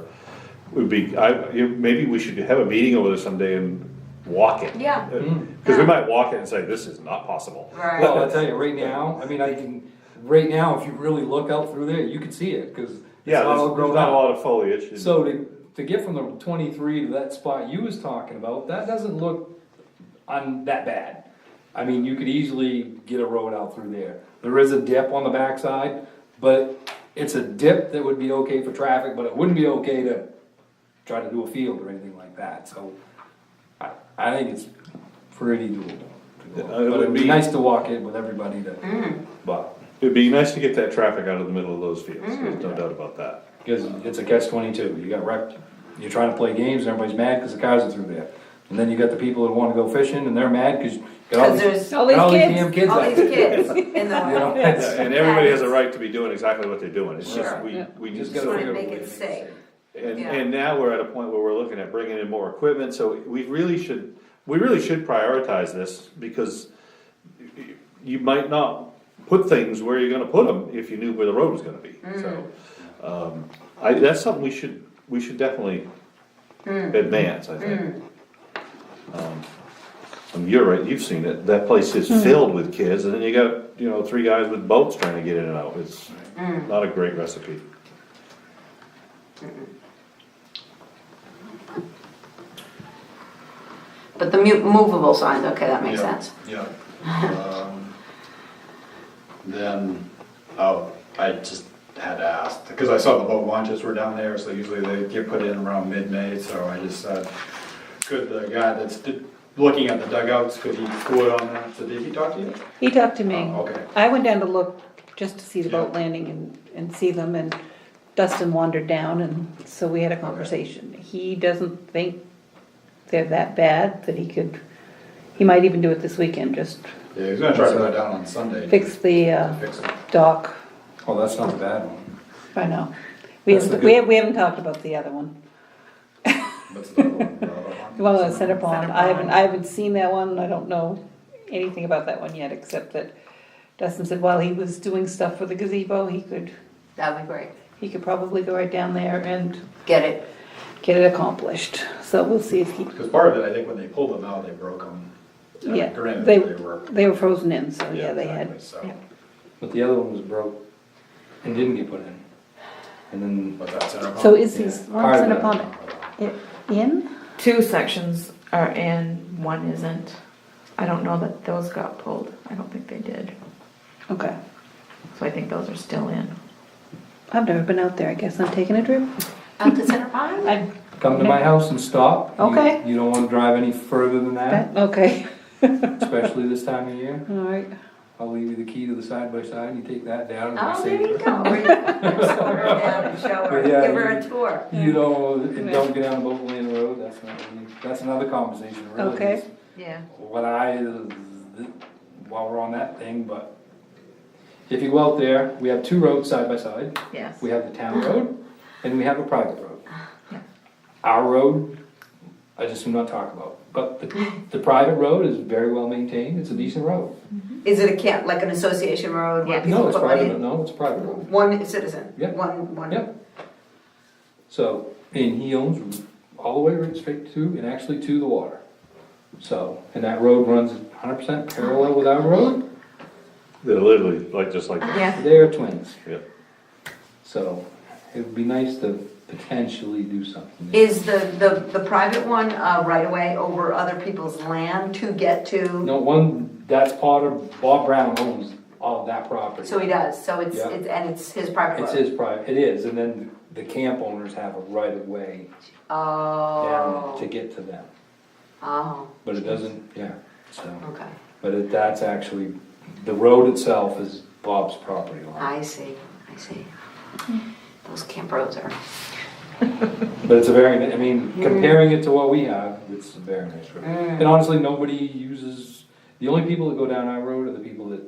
maybe we should have a meeting over there someday and walk it. Yeah. Cause we might walk it and say, this is not possible. Right. Well, I'll tell you, right now, I mean, right now, if you really look out through there, you can see it, cause it's Yeah, all there's grown not a up. lot of foliage. So to get from the 23 to that spot you was talking about, that doesn't look that bad. I mean, you could easily get a road out through there. There is a dip on the backside, but it's a dip that would be okay for traffic, but it wouldn't be okay to try to do a field or anything like that, so I think it's pretty doable. It But it'd would be be- nice to walk it with everybody to, But it'd be nice to get that traffic out of the middle of those fields, there's no doubt about that. because it's a catch-22. You got you're trying to play games and everybody's mad because the cars are through there. And then you got the people that wanna go fishing and they're mad because you got all 'Cause these, there's All these got all these kids. damn kids all out these there. kids in the You know, way. it's- And everybody has a right to be doing exactly what they're doing, it's just, Sure. we Just just gotta Just wanna figure out make a way it to safe. And, Yeah. and now we're at a point where we're looking at bringing in more equipment, so we really should prioritize this, because you might not put things where you're gonna put them if you knew where the road was gonna be, so. That's something we should definitely advance, I think. And you're right, you've seen it, that place is filled with kids, and then you got, 3 guys with boats trying to get in and out, it's not a great recipe. But the movable signs, okay, that makes Yeah. sense. Yeah. then, I just had to ask, because I saw the boat launches were down there, so usually they get put in around mid-May, so I just said, could the guy that's looking at the dugouts, could he quote on that? So did he talk to you? He talked to me. Oh, okay. I went down to look just to see the boat Yeah. landing and see them, and Dustin wandered down, and so we had a conversation. He doesn't think they're that bad, that he might even do it this weekend, just Yeah, he's gonna try to go down on Sunday. fix the Fix it. dock. Oh, that's not a bad one. I know. We That's haven't, the good- we haven't talked about the other one. What's the other one? The other one? Well, the center pond, Center I pond. haven't seen that one, I don't know anything about that one yet, except that Dustin said while he was doing stuff for the gazebo, he That'd be great. could probably go right down there and Get it. get it accomplished. So we'll see if he, Because part of it, I think when they pulled them out, they broke them. yeah, Granted, they were frozen in, so yeah, they had. exactly, so. But the other one was broke and didn't get put in. And then, But that's center So pond. is his Part one of center it. pond in? 2 sections are in, 1 isn't. I don't know that those got pulled. I don't think they did. Okay. So I think those are still in. I've never been out there, I guess I'm taking a trip. Out to Center Pond? I, come to my house and stop. You- Okay. You don't wanna drive any further than that, okay, especially this time of year. all right. I'll leave you the key to the side by side, and you take that down. and Oh, you there save you it. go. Slow her down and show her, But yeah, give her a tour. You know, and don't get on the boat lane road, that's another conversation, really. Okay. is Yeah. While we're on that thing, but if you go out there, we have 2 roads side by side. Yes. We have the town road, and we have a private road. Yeah. Our road, I just do not talk about, but the private road is very well maintained, it's a decent road. Is it a camp, like an association road where Yeah. people No, it's put money private, in? no, it's a private road. One citizen? Yep. One. Yep. So, and he owns all the way right straight to, and actually to the water. So, and that road runs 100% parallel with our road, They're literally, like, just like, Yeah. they're twins. yeah. So, it would be nice to potentially do something. Is the private one right away over other people's land to get to? No, that's part of, Bob Brown owns all of that property. So he does, so it's, Yeah. and it's his private road? It's his private, it is, and then the camp owners have a right of way down Oh, to get to them. oh, But it doesn't, yeah, so, okay, but that's actually, the road itself is Bob's property line. I see. Those camp roads are, But it's a very, I mean, comparing it to what we have, it's a very nice road. And honestly, nobody uses, the only people that go down our road are the people that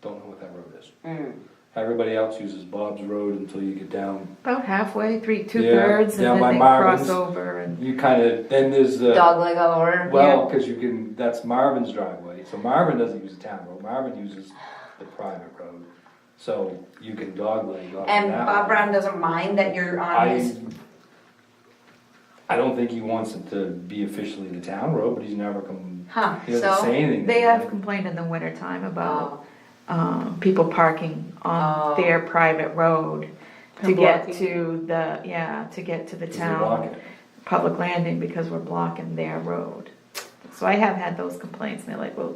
don't know what that road is. Everybody else uses Bob's road until you get down, About halfway, 2/3, Yeah, and down then by they Marvin's. cross over and. you kinda, then there's the. dog leg over. Well, cause you can, that's Marvin's driveway, so Marvin doesn't use the town road, Marvin uses the private road. So you can dogleg off of And that Bob one. Brown doesn't mind that you're on his, I don't think he wants it to be officially the town road, but he's never come, huh, he doesn't so? say anything. They about have it. complained in the wintertime about Oh, people parking on Oh. their private road to And get blocking. to to get to the 'Cause they block town it. public landing because we're blocking their road. So I have had those complaints and they're like, well,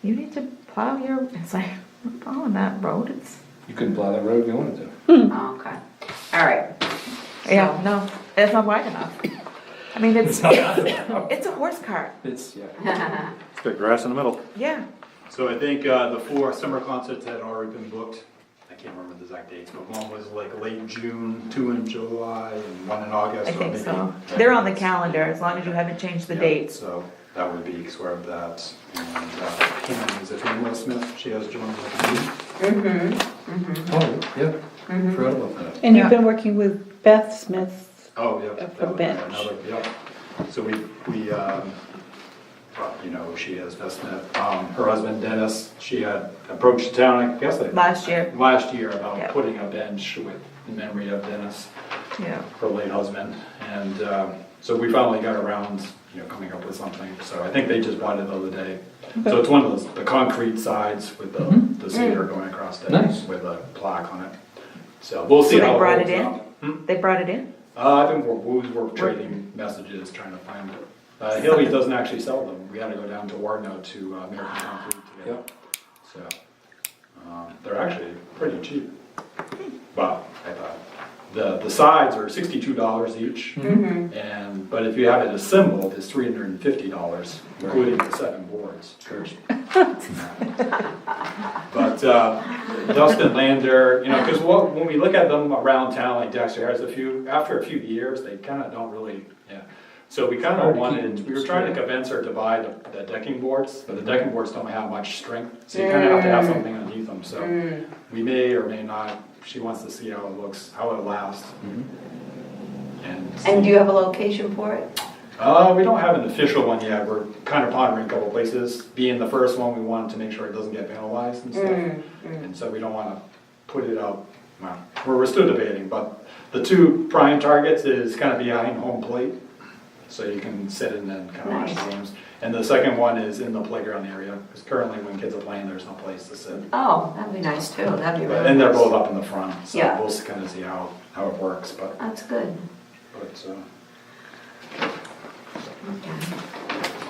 you need to plow your, it's like, I'm plowing that road, it's, You couldn't plow that road if you wanted to. okay, all right. yeah, So- no, it's not wide enough. I mean, it's a horse cart, It's, yeah. It's got grass in the middle. yeah. So I think the 4 summer concerts had already been booked. I can't remember the exact dates, but one was like late June, 2 in July, and 1 in August. I or think maybe- so. They're on the calendar, as long as you haven't changed the Yeah, dates. So that would be square of that. And Pam, is it Pam Will Smith? She has joined the committee. Oh, yeah, forgot about that. And you've Yeah. been working with Beth Smith, Oh, yeah. For that would be bench. another- Yep. So well, you know who she is, Beth Smith. Her husband Dennis, she had approached the town, I guess, Last year, last year about Yeah. putting a bench with, in memory of Dennis, yeah. her late husband. And so we finally got around, you know, coming up with something. So I think they just bought it the other day. So it's one of the concrete sides with the cedar going across it. Nice. With a plaque on it. So we'll see So they how it brought holds it in? up. They brought it in? I think we're trading messages, trying to find it. Hilly's doesn't actually sell them. We had to go down to Wardno to American Concrete to get Yep. it. So, They're actually pretty cheap. Well, I thought. The sides are $62 each, but if you have it assembled, it's $350, including the 7 boards. But Dustin Lander, because when we look at them around town, like Dexter has after a few years, they kind of don't really, yeah. So we kind of we were trying to convince her to buy the decking boards, but the decking boards don't have much strength, so you kind of have to have something underneath them, so we may or may not, she wants to see how it looks, how it lasts. And do you have a location for it? We don't have an official one yet, we're kind of pondering a couple places. Being the first one, we wanted to make sure it doesn't get vandalized and stuff, and so we don't want to put it out, well, we're still debating, but the 2 prime targets is kind of behind home plate, so you can sit in and kind of watch the games. And the second one is in the playground area, because currently when kids are playing, there's no place to sit. Oh, that'd be nice too, that'd be really nice. And they're both up in the front, so Yeah. we'll kind of see how it works, but. That's good.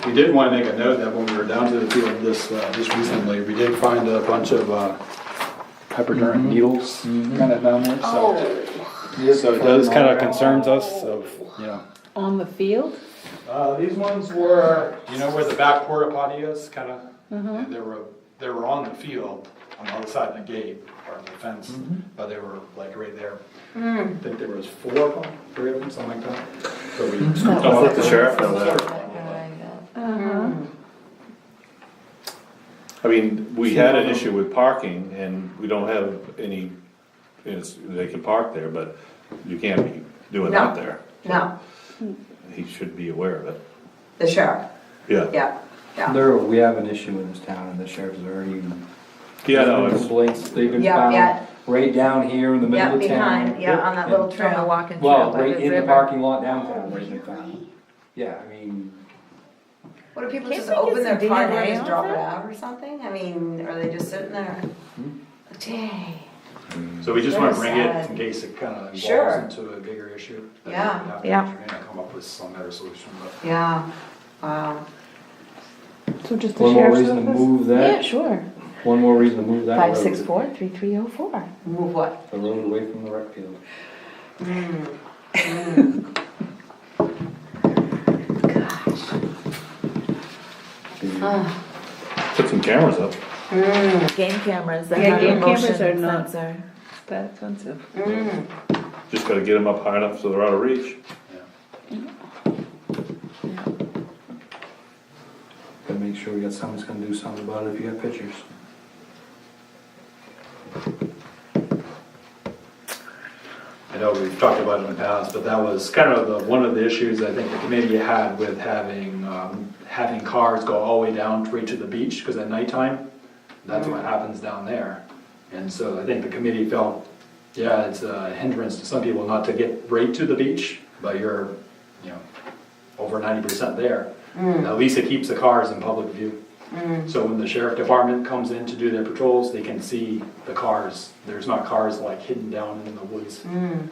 We did want to make a note that when we were down to the field just recently, we did find a bunch of hypodermic needles kind of down there, so it does kind of concerns us of, On the field? These ones were, where the back porta potty is, kind of, they were on the field, on the other side of the gate, or the fence, but they were like right there. I think there was 3 of them, something like that. So we scooped them up. The sheriff know that. I mean, we had an issue with parking, and we don't have any, they can park there, but you can't be doing that there. No, He should be aware of it. the sheriff, Yeah. yeah. We have an issue in this town, and the sheriff's already. Yeah, no, it's, Complaints, they've been Yeah, yeah. found right down here in the middle of town. Behind, on that little From the trail. walking Well, trail by right the in the river. parking lot downtown, right in the town. Yeah, I mean, What do people Can't just we get open their some car door DNA and just off drop it it? out or something? I mean, are they just sitting there? Dang. So we just want to Very bring it sad. in case it kind of evolves Sure. into a bigger issue. Then Yeah. we'd have to Yeah. try and come up with some better solution, but. Yeah, wow. So just the one more sheriff's reason to office? move Yeah, that, sure. one more reason to move that road. 564-3304. Move what? The road away from the rec field. put some cameras up. Game cameras that Yeah, have a game cameras motion are not- sensor. That expensive. Just gotta get them up high enough so they're out of reach. Gotta make sure we got someone that's gonna do something about it if you got pictures. I know we've talked about it in the past, but that was kind of one of the issues I think the committee had with having cars go all the way down right to the beach, because at nighttime, that's what happens down there. And so I think the committee felt, yeah, it's a hindrance to some people not to get right to the beach, but you're, over 90% there. At least it keeps the cars in public view. So when the sheriff department comes in to do their patrols, they can see the cars. There's not cars like hidden down in the woods. And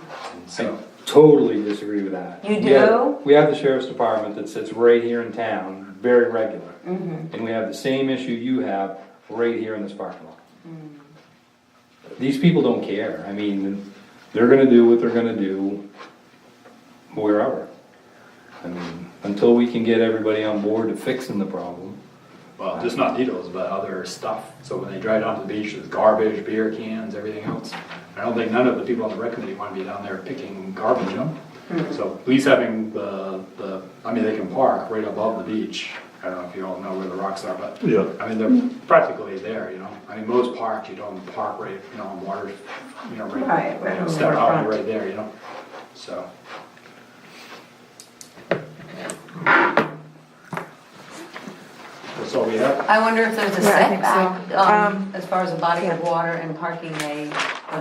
so, Totally disagree with that. You We have- do? We have the sheriff's department that sits right here in town, very regular. And we have the same issue you have right here in this parking lot. These people don't care. I mean, they're gonna do what they're gonna do wherever. I mean, until we can get everybody on board to fixing the problem. well, just not needles, but other stuff. So when they drive down to the beach, there's garbage, beer cans, everything else. I don't think none of the people on the rec committee want to be down there picking garbage up. So at least having I mean, they can park right above the beach. I don't know if you all know where the rocks are, but Yeah. I mean, they're practically there, I mean, most parks, you don't park right, on water, Right on the step out, waterfront. you're right there, so. That's all we have. I wonder if there's a Yeah, I think setback, so. as far as a body of yeah. water and parking a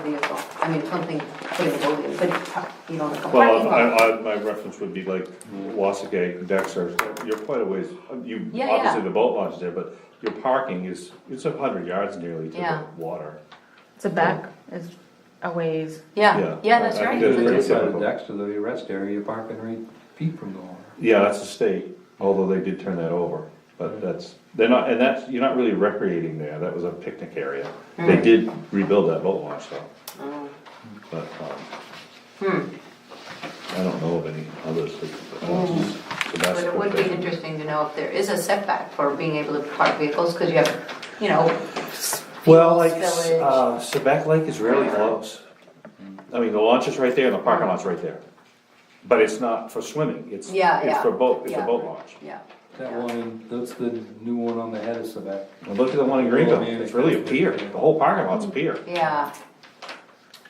vehicle. I mean, something, putting a boat in, but, like a Well, parking lot. my reference would be like Wasagate, Dexter, you're quite a ways, Yeah, obviously yeah. the boat launch is there, but your parking it's 100 yards nearly to Yeah. the water. So back is a ways. Yeah, that's I right. think The that's other side of typical. Dexter, the arrest area, you're parking right feet from the water. Yeah, that's the state, although they did turn that over. But they're not, and you're not really recreating there, that was a picnic area. They did rebuild that boat launch though. Oh. But, I don't know of any others. So that's But it would be interesting to know if there is a setback for being able to park vehicles, because you have, you know, Well, like, spillage. Sebec Lake is really close. I mean, the launch is right there and the parking lot's right there. But it's not for swimming, it's for boat, it's a Yeah. boat launch. Yeah. That one, that's the new one on the head of Quebec. And look at the one in Greenville, it's really a pier, the whole parking lot's a pier. Yeah.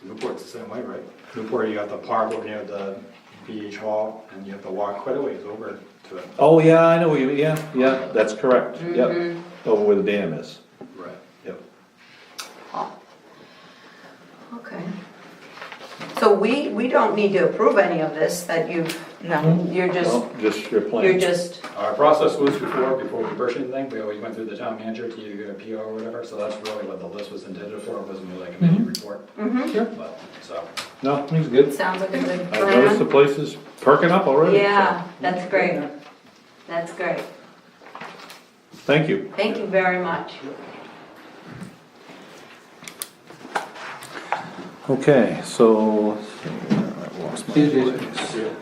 Newport's the same way, right? Newport, you got the park over near the beach hall, and you have to walk quite a ways over to it. Oh, yeah, I know, yeah, that's correct, yep, over where the dam is, Right. yep. Oh. Okay. So we don't need to approve any of this, that No, you're just, Well, just your plan. you're just, Our process was before we purchased anything, we always went through the town manager to either get a PO or whatever, so that's really what the list was intended for, it wasn't really like a mini report. Sure. But, so, No, it's good. sounds like a good I noticed the plan. place is perking up already. so Yeah, that's great. That's great. Thank you. Thank you very much. Okay, so, let's see, I've lost my place.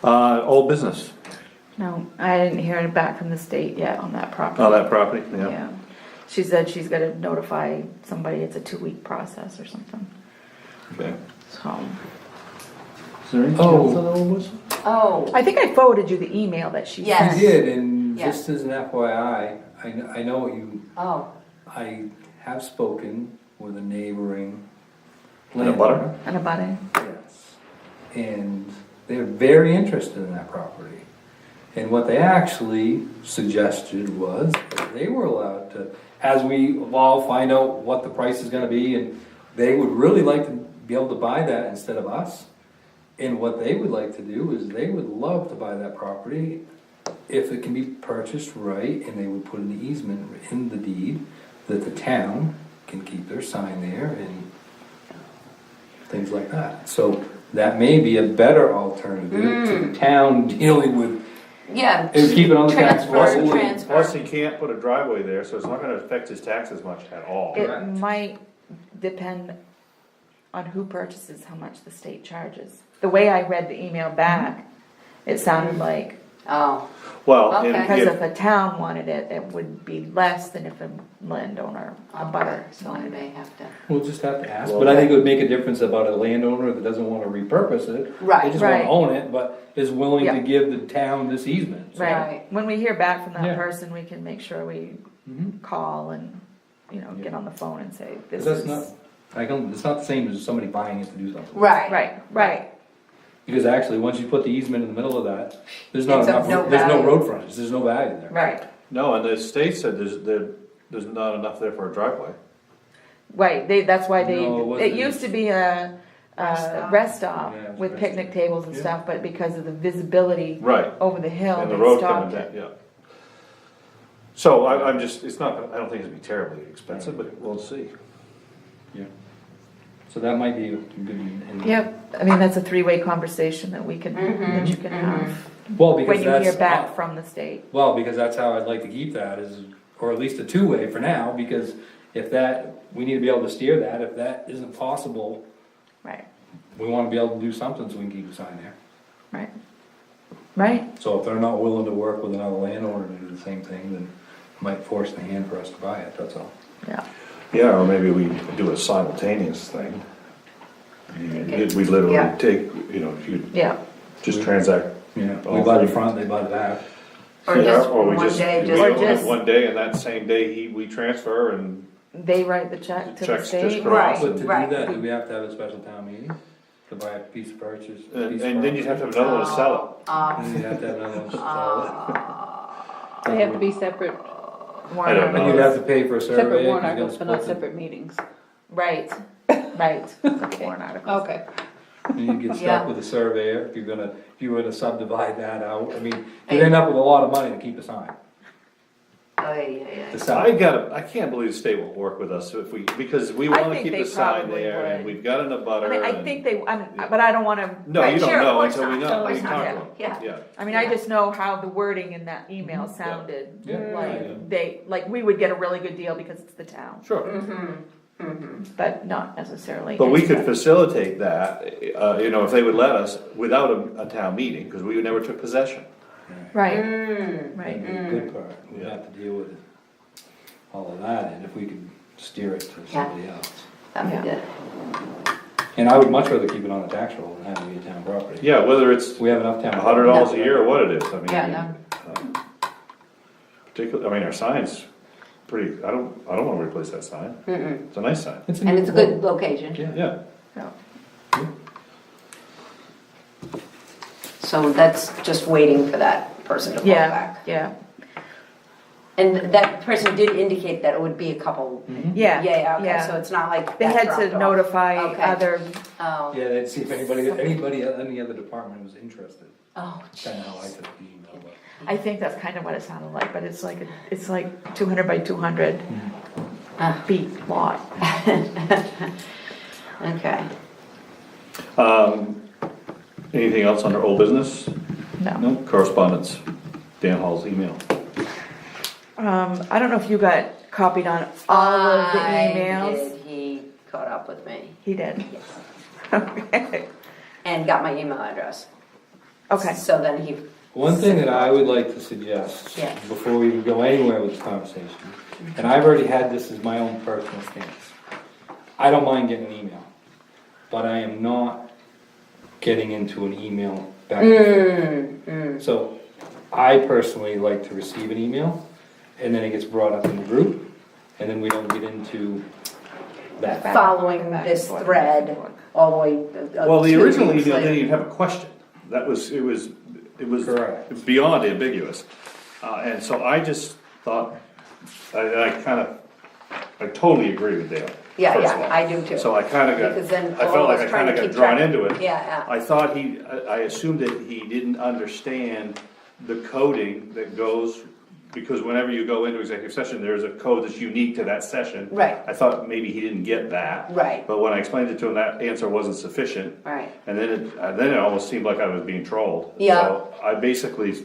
Old business, no, I didn't hear it back from the state yet on that property. oh, that property, yeah. Yeah, she said she's gotta notify somebody, it's a 2-week process or something, Okay. so. Is there anything Oh. else on old business? Oh, I think I forwarded you the email that she Yes. sent. You did, and Yeah. just as an FYI, I know what you, oh, I have spoken with a neighboring And a butter? landowner. And a button. Yes. And they're very interested in that property. And what they actually suggested was that they were allowed to, as we evolve, find out what the price is gonna be, and they would really like to be able to buy that instead of us. And what they would like to do is they would love to buy that property if it can be purchased right, and they would put an easement in the deed that the town can keep their sign there and things like that. So that may be a better alternative to the town dealing with, yeah. and keep it on the tax Transfer, roll. transfer. Plus, he can't put a driveway there, so it's not gonna affect his taxes much at all. It Correct. might depend on who purchases, how much the state charges. The way I read the email back, it sounded like, Oh, Well, Okay. because and if a town wanted it, it would be less than if a landowner, a butter so I wanted may it. have to. We'll just have to ask, Well, but I think it would make a difference about a landowner that doesn't wanna repurpose it. Right, They just wanna right. own it, but is willing to Yeah. give the town this easement. So- Right, Right. when we hear back from that Yeah. person, we can make sure we Mhm. call and, get on the phone and say, this That's is. not, it's not the same as somebody buying it to do something. Right. Right, Because actually, once you put the easement in the middle of that, there's not It's of enough, no there's no value. road frontage, there's no value there. right, no, and the state said there's not enough there for a driveway. right, that's why they, No, it it wasn't. used to be a stop. rest stop Yeah, it was a with rest picnic stop. tables and Yeah. stuff, but because of the visibility Right, over the hill, and the they road coming stopped down, it. yeah. So I'm just, it's not, I don't think it's gonna be terribly expensive, but we'll see. Yeah. So that might be a good. and- Yep, I mean, that's a 3-way conversation that we can, that you can have, Well, when because you hear that's, back from the state. well, because that's how I'd like to keep that is, or at least a 2-way for now, because if that, we need to be able to steer that, if that isn't possible, Right, we wanna be able to do something so we can keep a sign there. right, right, So if they're not willing to work with another landowner to do the same thing, then it might force the hand for us to buy it, that's all. yeah. Yeah, or maybe we do a simultaneous thing. We literally Yeah. take, if you Yeah, just transact. Yeah, all we buy the three. front, they buy the back. Or Yeah, just or we one just- day, we just. Or own it just- one day, and that same day we transfer, and they write the check to the Checks just state. go Right. But to do Right. that, do we have to have a special town meeting to buy a piece of purchase? a piece of and then you'd have to have property? another one to sell And then you'd have to have another one to sell They have to be separate, I don't it. know. And you'd have to pay for a survey. separate warrant 'cause articles, you but gotta not split separate meetings. Right, right, Okay. warrant articles. Okay. And you get Yeah. stuck with a surveyor if you were to subdivide that out. I mean, you'd end up with a lot of money to keep a sign. I can't believe the state will work with us because we I wanna think keep they the sign probably there, and would. we've got an abutter. I mean, I and- think they, but I don't wanna. No, Right, you don't sure, of know course until we not. know, Of we course talk not. to them, Yeah. yeah. I mean, I just know how the wording in that email sounded, Yeah. like we would get a really good deal because it's the town, Sure, but not necessarily. but we could facilitate that, if they would let us, without a town meeting, because we never took possession. Right, That'd right. be the good part, we'd have to deal with all of that, and if we could steer it to somebody else. That'd be good. And I would much rather keep it on the tax roll than have it be a town property. Yeah, whether it's We have enough town. $100 a year or what it is, I mean. Yeah, Particularly, I mean, our sign's pretty, I don't wanna replace that sign. It's a nice sign. And it's a good location. Yeah, So that's just waiting for that person to call Yeah, back. yeah, And that person did indicate that it would be a couple. yeah, Yeah, okay, yeah. so it's not like They that had dropped to off. notify Okay. other, Oh, Yeah, they'd see if anybody, any other department was interested. oh, Kinda how I took the email, but. I think that's kind of what it sounded like, but it's like 200 by 200 feet lot. okay. anything else under old business? No. No, correspondence, Dan Hall's email. I don't know if you got copied on all of the emails. Did. He caught up with me. He did. Yes. Okay. And got my email address. Okay. So then he, One thing that I would like to suggest, Yeah. before we go anywhere with the conversation, and I've already had this as my own personal stance. I don't mind getting an email, but I am not getting into an email back and forth. So I personally like to receive an email, and then it gets brought up in the group, and then we don't get into that. following Back and this forth. thread all the way. Well, the 2 original weeks email later. didn't even have a question. It was Correct. beyond ambiguous. And so I just thought, I totally agree with Dale. Yeah, first of yeah, all. I do too. So I kinda Because then got, I all felt of like us I trying kinda to got keep drawn track- into it. Yeah, I thought I assumed that he didn't understand the coding that goes, because whenever you go into executive session, there's a code that's unique to that session. Right. I thought maybe he didn't get that. Right. But when I explained it to him, that answer wasn't sufficient. Right. And then it almost seemed like I was being trolled. Yeah. So I basically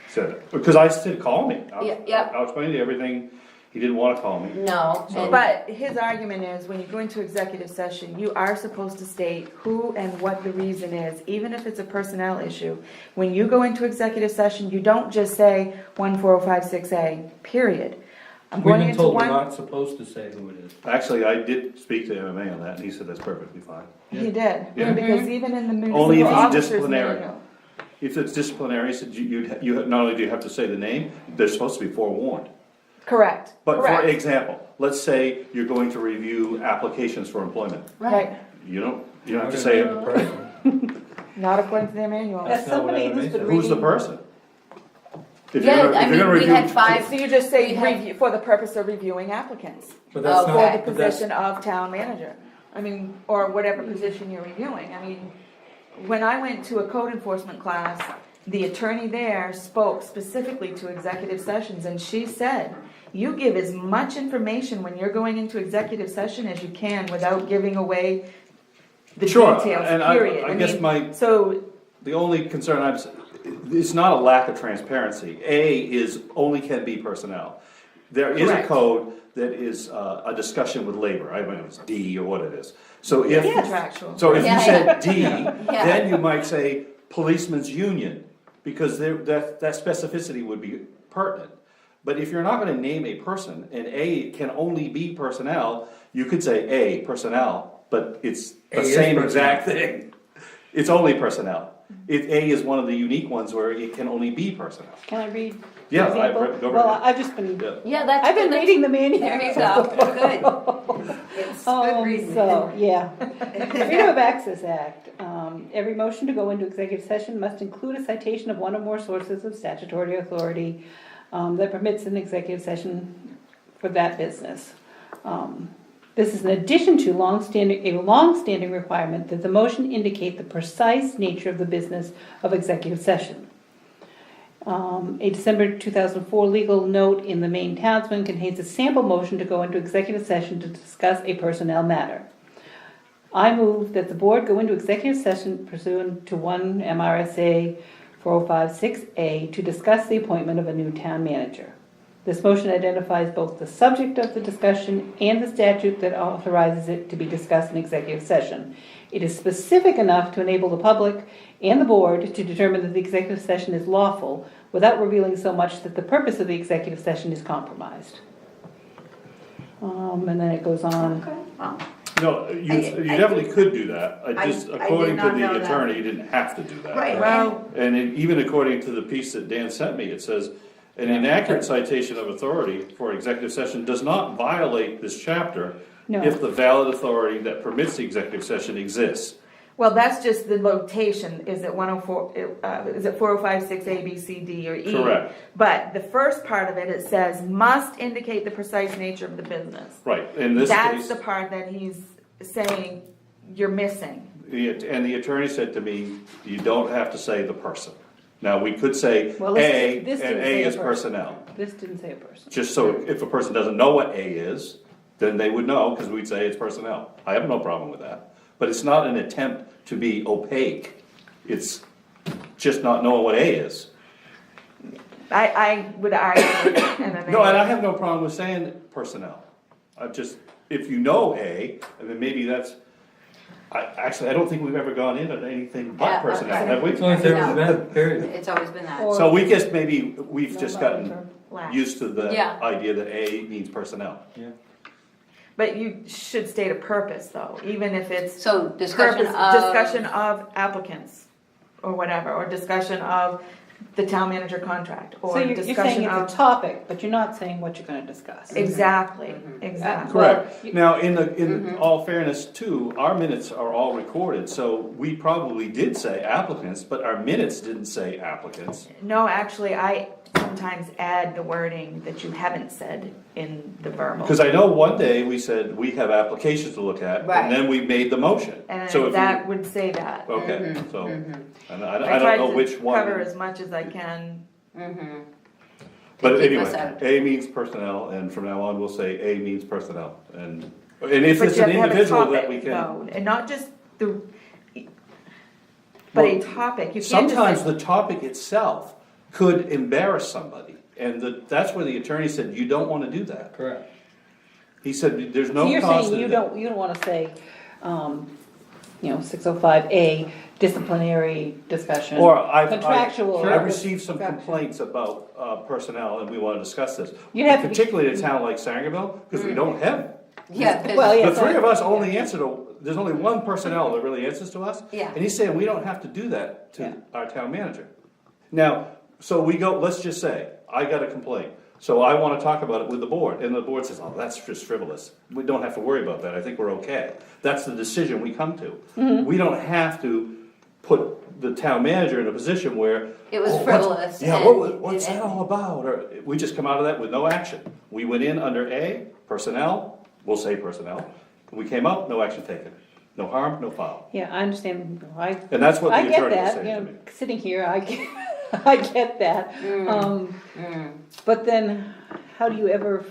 said, because I said, call me. Yeah. I'll explain to you everything. He didn't wanna call me. No, and- But his argument is, when you go into executive session, you are supposed to state who and what the reason is, even if it's a personnel issue. When you go into executive session, you don't just say 14056A, period. I'm We've going been into told we're one. not supposed to say who it is. Actually, I did speak to MMA on that, and he said that's perfectly fine. He did, Yeah. because even in the Only if municipal it's officers disciplinary. manual. If it's disciplinary, he said you not only do you have to say the name, they're supposed to be forewarned. Correct, But for correct, example, let's say you're going to review applications for employment. right, You don't have to say it. not according to their manual. As somebody who's been Who's the reading, person? If Yeah, you're gonna- I if you're mean, gonna we review- had 5, So you just say We have- review, for the purpose of reviewing applicants, But that's Okay. for not, the but that's, position of town manager. I mean, or whatever position you're reviewing. I mean, when I went to a code enforcement class, the attorney there spoke specifically to executive sessions, and she said, you give as much information when you're going into executive session as you can without giving away the Sure, details, and I period. guess mean, So, the only concern it's not a lack of transparency. A is only can be personnel. There is a Correct. code that is a discussion with labor. I mean, it's D or what it is. So if, contractual. so if you Yeah, said D, then you might say policeman's union, because that specificity would be pertinent. But if you're not gonna name a person, and A can only be personnel, you could say A, personnel, but it's A the is same personnel. exact thing. It's only personnel. A is one of the unique ones where it can only be personnel. can I read? Yeah, an I've example? read- go right Well, ahead. I've just been, Yeah. yeah, that's. I've been that's- reading the manual. There you go, good. It's good reason. So, yeah. Freedom of Access Act, every motion to go into executive session must include a citation of one or more sources of statutory authority that permits an executive session for that business. This is in addition to a long-standing requirement that the motion indicate the precise nature of the business of executive session. A December 2004 legal note in the Maine Townsman contains a sample motion to go into executive session to discuss a personnel matter. I move that the board go into executive session pursuant to 1 MRSA 4056A to discuss the appointment of a new town manager. This motion identifies both the subject of the discussion and the statute that authorizes it to be discussed in executive session. It is specific enough to enable the public and the board to determine that the executive session is lawful without revealing so much that the purpose of the executive session is compromised. And then it goes on. Okay, well, No, you I- definitely could do that. I Just did according to not know the that. attorney, you didn't have to do that. Right. Well, And even according to the piece that Dan sent me, it says, an inaccurate citation of authority for executive session does not violate this chapter No. if the valid authority that permits the executive session exists. well, that's just the location, is it 104, is it 4056 A, B, C, D, or E? Correct. But the first part of it, it says, must indicate the precise nature of the business. Right, in this That's case, the part that he's saying you're missing. and the attorney said to me, you don't have to say the person. Now, we could say Well, A, this and didn't A say a is person. personnel. This didn't say a person. Just so if a person doesn't know what A is, then they would know, because we'd say it's personnel. I have no problem with that. But it's not an attempt to be opaque. It's just not knowing what A is. I would argue MMA. No, and I have no problem with saying personnel. I just, if you know A, and then maybe that's, actually, I don't think we've ever gone into anything but Yeah, personnel, okay. have we? It's only if there was No. a bed, period. it's always been that. Or- So we guess maybe we've No, just not gotten for lack. used to the Yeah. idea that A means personnel. Yeah. But you should state a purpose though, even if it's So discussion purpose, of. discussion of applicants or whatever, or discussion of the town manager contract, So or you're saying discussion it's of. a topic, but you're not saying what you're gonna discuss. Exactly, exactly. Well, Correct. you- Now, in all fairness too, our minutes are all recorded, so we probably did say applicants, but our minutes didn't say applicants. No, actually, I sometimes add the wording that you haven't said in the verbal. Because I know one day we said, we have applications to look at, Right. and then we made the motion. And So if that would say that. you, okay, so, and I I don't tried know to which one. cover as much as I can. But Keep us anyway, out of- A means personnel, and from now on, we'll say A means personnel, and if But it's you an have to have a individual that we topic, can. though, and not just the, but a topic, you can't just Sometimes say, the topic itself could embarrass somebody, and that's where the attorney said, you don't wanna do that. Correct. He said, there's So no you're cause saying to you do that. don't wanna say, 605A, disciplinary discussion. Or Contractual. I received some Gotcha. complaints about, personnel, and we wanna discuss this. You'd have to be- Particularly in a town like Sangerville, because we don't have, Yeah. 'cause- Well, yeah. the three of us only answer to, there's only one personnel that really answers to us. Yeah. And he's saying, we don't have to do that Yeah. to our town manager. Now, so we go, let's just say, I got a complaint, so I wanna talk about it with the board, and the board says, oh, that's just frivolous. We don't have to worry about that, I think we're okay. That's the decision we come to. Mm-hmm. We don't have to put the town manager in a position where. It was "Oh, what's- frivolous Yeah, and- what's that and- all about? Or, we just come out of that with no action. We went in under A, personnel, we'll say personnel. We came out, no action taken. No harm, no foul. Yeah, I understand, And that's what the I get attorney was that, saying you to know, me. sitting here, I get, I get that. But then, how do you ever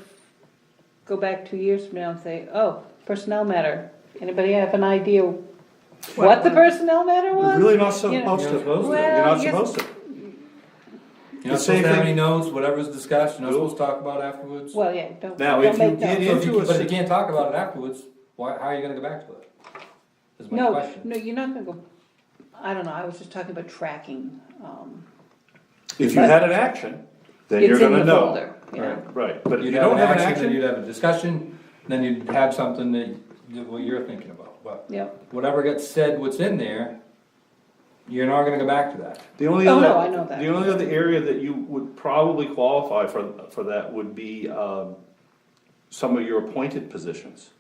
go back 2 years from now and say, oh, personnel matter? Anybody have an idea what the personnel matter was? You're really not You know, supposed to. You're not supposed to. You're Well, not yes. supposed to. You're The not same supposed to have thing- any notes, whatever's discussed, you're not supposed to talk about afterwards. Well, yeah, don't Now, don't if you make get notes. So if you, into a but if si- you can't talk about it afterwards, how are you gonna go back to it? Is my No, question. no, you're not gonna go, I don't know, I was just talking about tracking. If you had an action, then you're It's in gonna the know. folder, you know. Right, but if You'd you have don't an have an action, then action, you'd have a discussion, then you'd have something that what you're thinking about, but Yep. whatever gets said, what's in there, you're not gonna go back to that. the only Oh, other, no, I know that. the only other area that you would probably qualify for that would be, some of your appointed positions.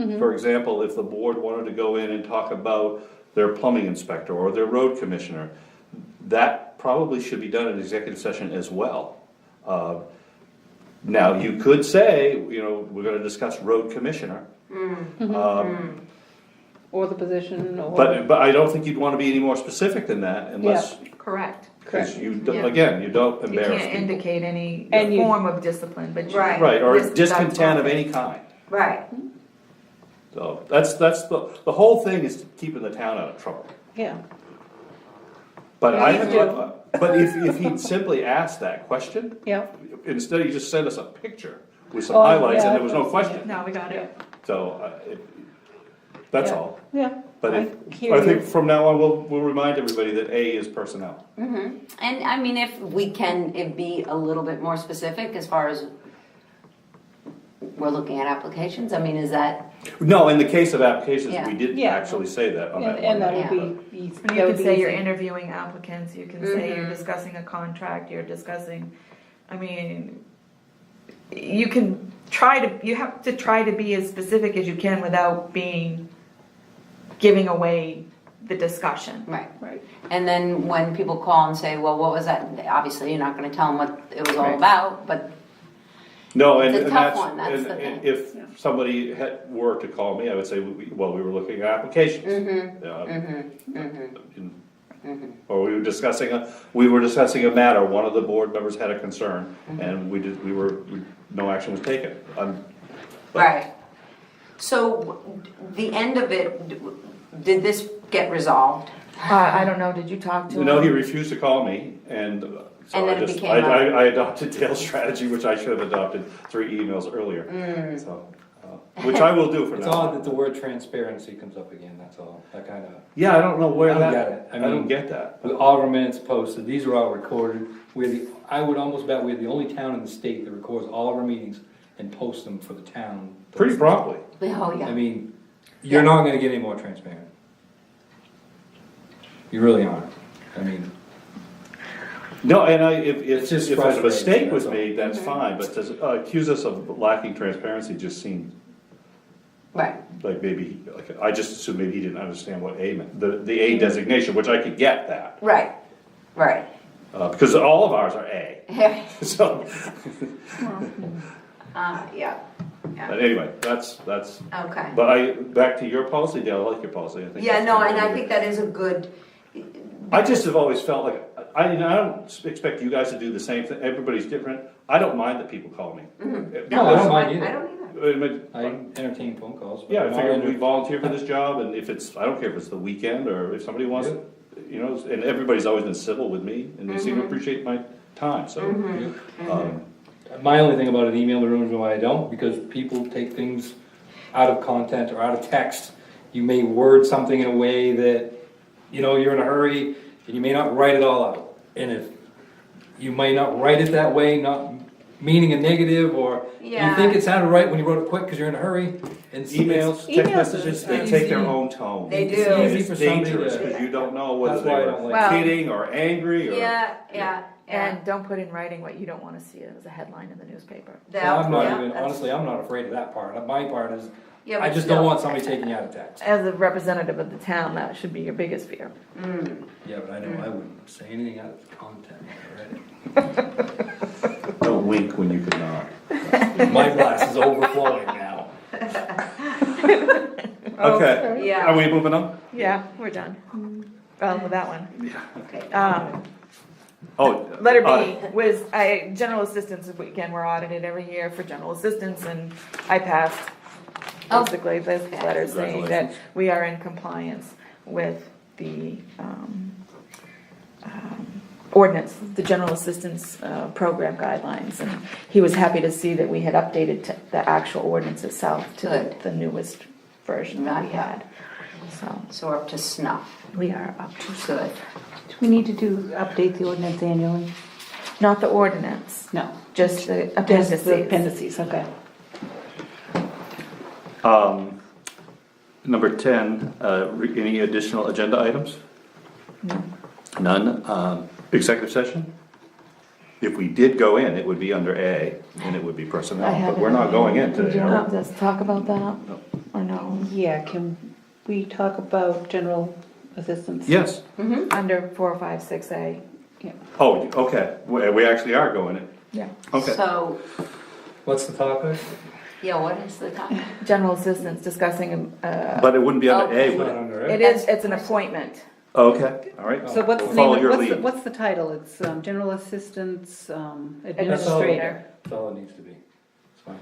Mm-hmm. For example, if the board wanted to go in and talk about their plumbing inspector or their road commissioner, that probably should be done in executive session as well. Now, you could say, we're gonna discuss road commissioner. Or the position, or. But I don't think you'd wanna be any more specific than that unless, Correct. Because you, Yeah. again, you don't You embarrass can't people. indicate any And you- form of discipline, but you. Right. Right, or This- discontent of that's any kind. Right. So that's the whole thing is keeping the town out of trouble. Yeah. But Yeah, but if he'd simply asked that question, Yeah. instead he just sent us a picture with some Oh, highlights and yeah, there was no question. No, we got it. So, that's Yeah. all. Yeah. But I hear I think you. from now on, we'll remind everybody that A is personnel. And I mean, if we can be a little bit more specific as far as we're looking at applications, I mean, is that, No, in the case of applications, Yeah. we did Yeah. actually say that on that And one. that Yeah. would be, You that can would be say you're easy. interviewing applicants, you can say you're discussing a contract, you're discussing, I mean, you can you have to try to be as specific as you can without giving away the discussion. right? Right. And then when people call and say, well, what was that? Obviously, you're not gonna tell them what it was all Right. about, but No, It's a and tough that's, one, that's the and thing. if somebody were to call me, I would say, we were looking at applications. Or we were discussing a matter, one of the board members had a concern, and no action was taken. But- right. So the end of it, did this get resolved? I don't know, did you talk to him? No, he refused to call me, and so And I then it just, became I adopted Dale's strategy, which I should have adopted 3 emails earlier. So, which I will do from It's now odd on. that the word transparency comes up again, that's all, that kind of. Yeah, I don't know where I don't that, get it. I I don't mean, get that. With all of our minutes posted, these are all recorded, I would almost bet we're the only town in the state that records all of our meetings and posts them for the town. Pretty promptly. Oh, I yeah. mean, you're not gonna get any more transparent. You really aren't, I mean, No, and if It's just a frustrating, mistake was that's all. made, that's fine, but to accuse us of lacking transparency just seemed Right. like maybe, like, I just assumed maybe he didn't understand what A meant, the A designation, which I could get that. Right. Right. Because all of ours are A, so, Yeah. but anyway, that's, Okay. but back to your policy, Dale, I like your policy, I think. Yeah, that's no, good. and I think that is a good, I just have always felt like, I don't expect you guys to do the same thing, everybody's different, I don't mind that people call me. no, I don't mind I either. don't either. I entertain phone calls. but Yeah, I I'm figure not we volunteer for this job, and if it's, I don't care if it's the weekend, or if somebody wants, you know, and everybody's always been civil with me, and they seem to appreciate my time, so. My only thing about an email, the reason why I don't, because people take things out of content or out of text. You may word something in a way that, you know, you're in a hurry, and you may not write it all out. And if, you may not write it that way, not meaning a negative, or you Yeah. think it sounded right when you wrote it quick because you're in a hurry, and Emails, text Emails messages, are they take their easy. own tone. They It's do. And easy it's for somebody dangerous, to- because you don't know whether That's they why I were don't like Well- kidding or angry, or. Yeah, yeah. And don't put in writing what you don't wanna see as a headline in the newspaper. So I'm not even, that's- honestly, I'm not afraid of that part. My part is, Yeah, I but just still. don't want somebody taking you out of text. As a representative of the town, that should be your biggest fear. Yeah, but I know I wouldn't say anything out of content. Already. Don't wink when you could not. My glass is overflowing now. Okay, Yeah. are we moving on? Yeah, we're done. With that one. Okay. Oh. Letter B was, general assistance, again, we're audited every year for general assistance, and I passed Oh. basically this letter saying that Congratulations. we are in compliance with the ordinance, the general assistance program guidelines, and he was happy to see that we had updated the actual ordinance itself to Good. the newest version that we had. So, So we're up to snuff. we are up to Good. Do we need to update the ordinance annually? not the ordinance, No. just the Just appendices. the appendices, okay. Number 10, any additional agenda items? No. None. Executive session? If we did go in, it would be under A, and it would be I personnel, have but we're it. not going in Did today, you are want we? us to talk about that, or no? Yeah, can we talk about general assistance? Yes. Under 456A. Oh, okay, we actually are going in. Yeah. Okay. So, What's the topic? yeah, what is the topic? General assistance, discussing, But it wouldn't be under A, Okay. would Not it? under it it. is, it's an appointment. Okay, all right. So what's the Follow name, your what's the, lead. what's the title? It's general assistance That's administrator. all it needs to be. It's fine.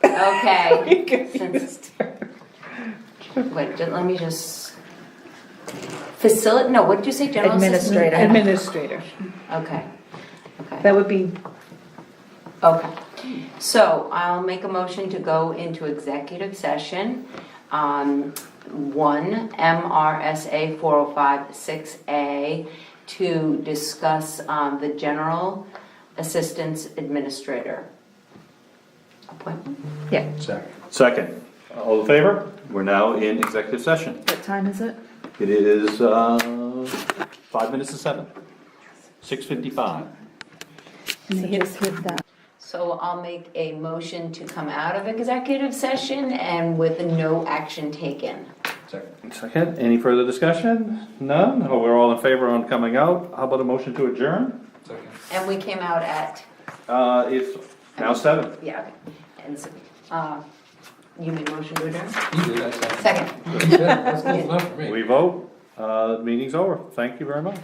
Okay. Since- Wait, let me just, no, what did you say, general assistant? Administrator. Administrator. Okay, okay. That would be, Okay, so I'll make a motion to go into executive session on 1 MRSA 4056A to discuss the general assistance administrator appointment. Yeah. Second. Second, all in favor? We're now in executive session. What time is it? It is 5 minutes to 7, 6:55. So just hit that. So I'll make a motion to come out of executive session and with no action taken. Second. Second, any further discussion? None? Oh, we're all in favor on coming out. How about a motion to adjourn? Second. And we came out at, It's now 7. yeah, okay. And so, you made a motion to adjourn? You did, I second. Second. Good, that's close enough for me. We vote, meeting's over. Thank you very much.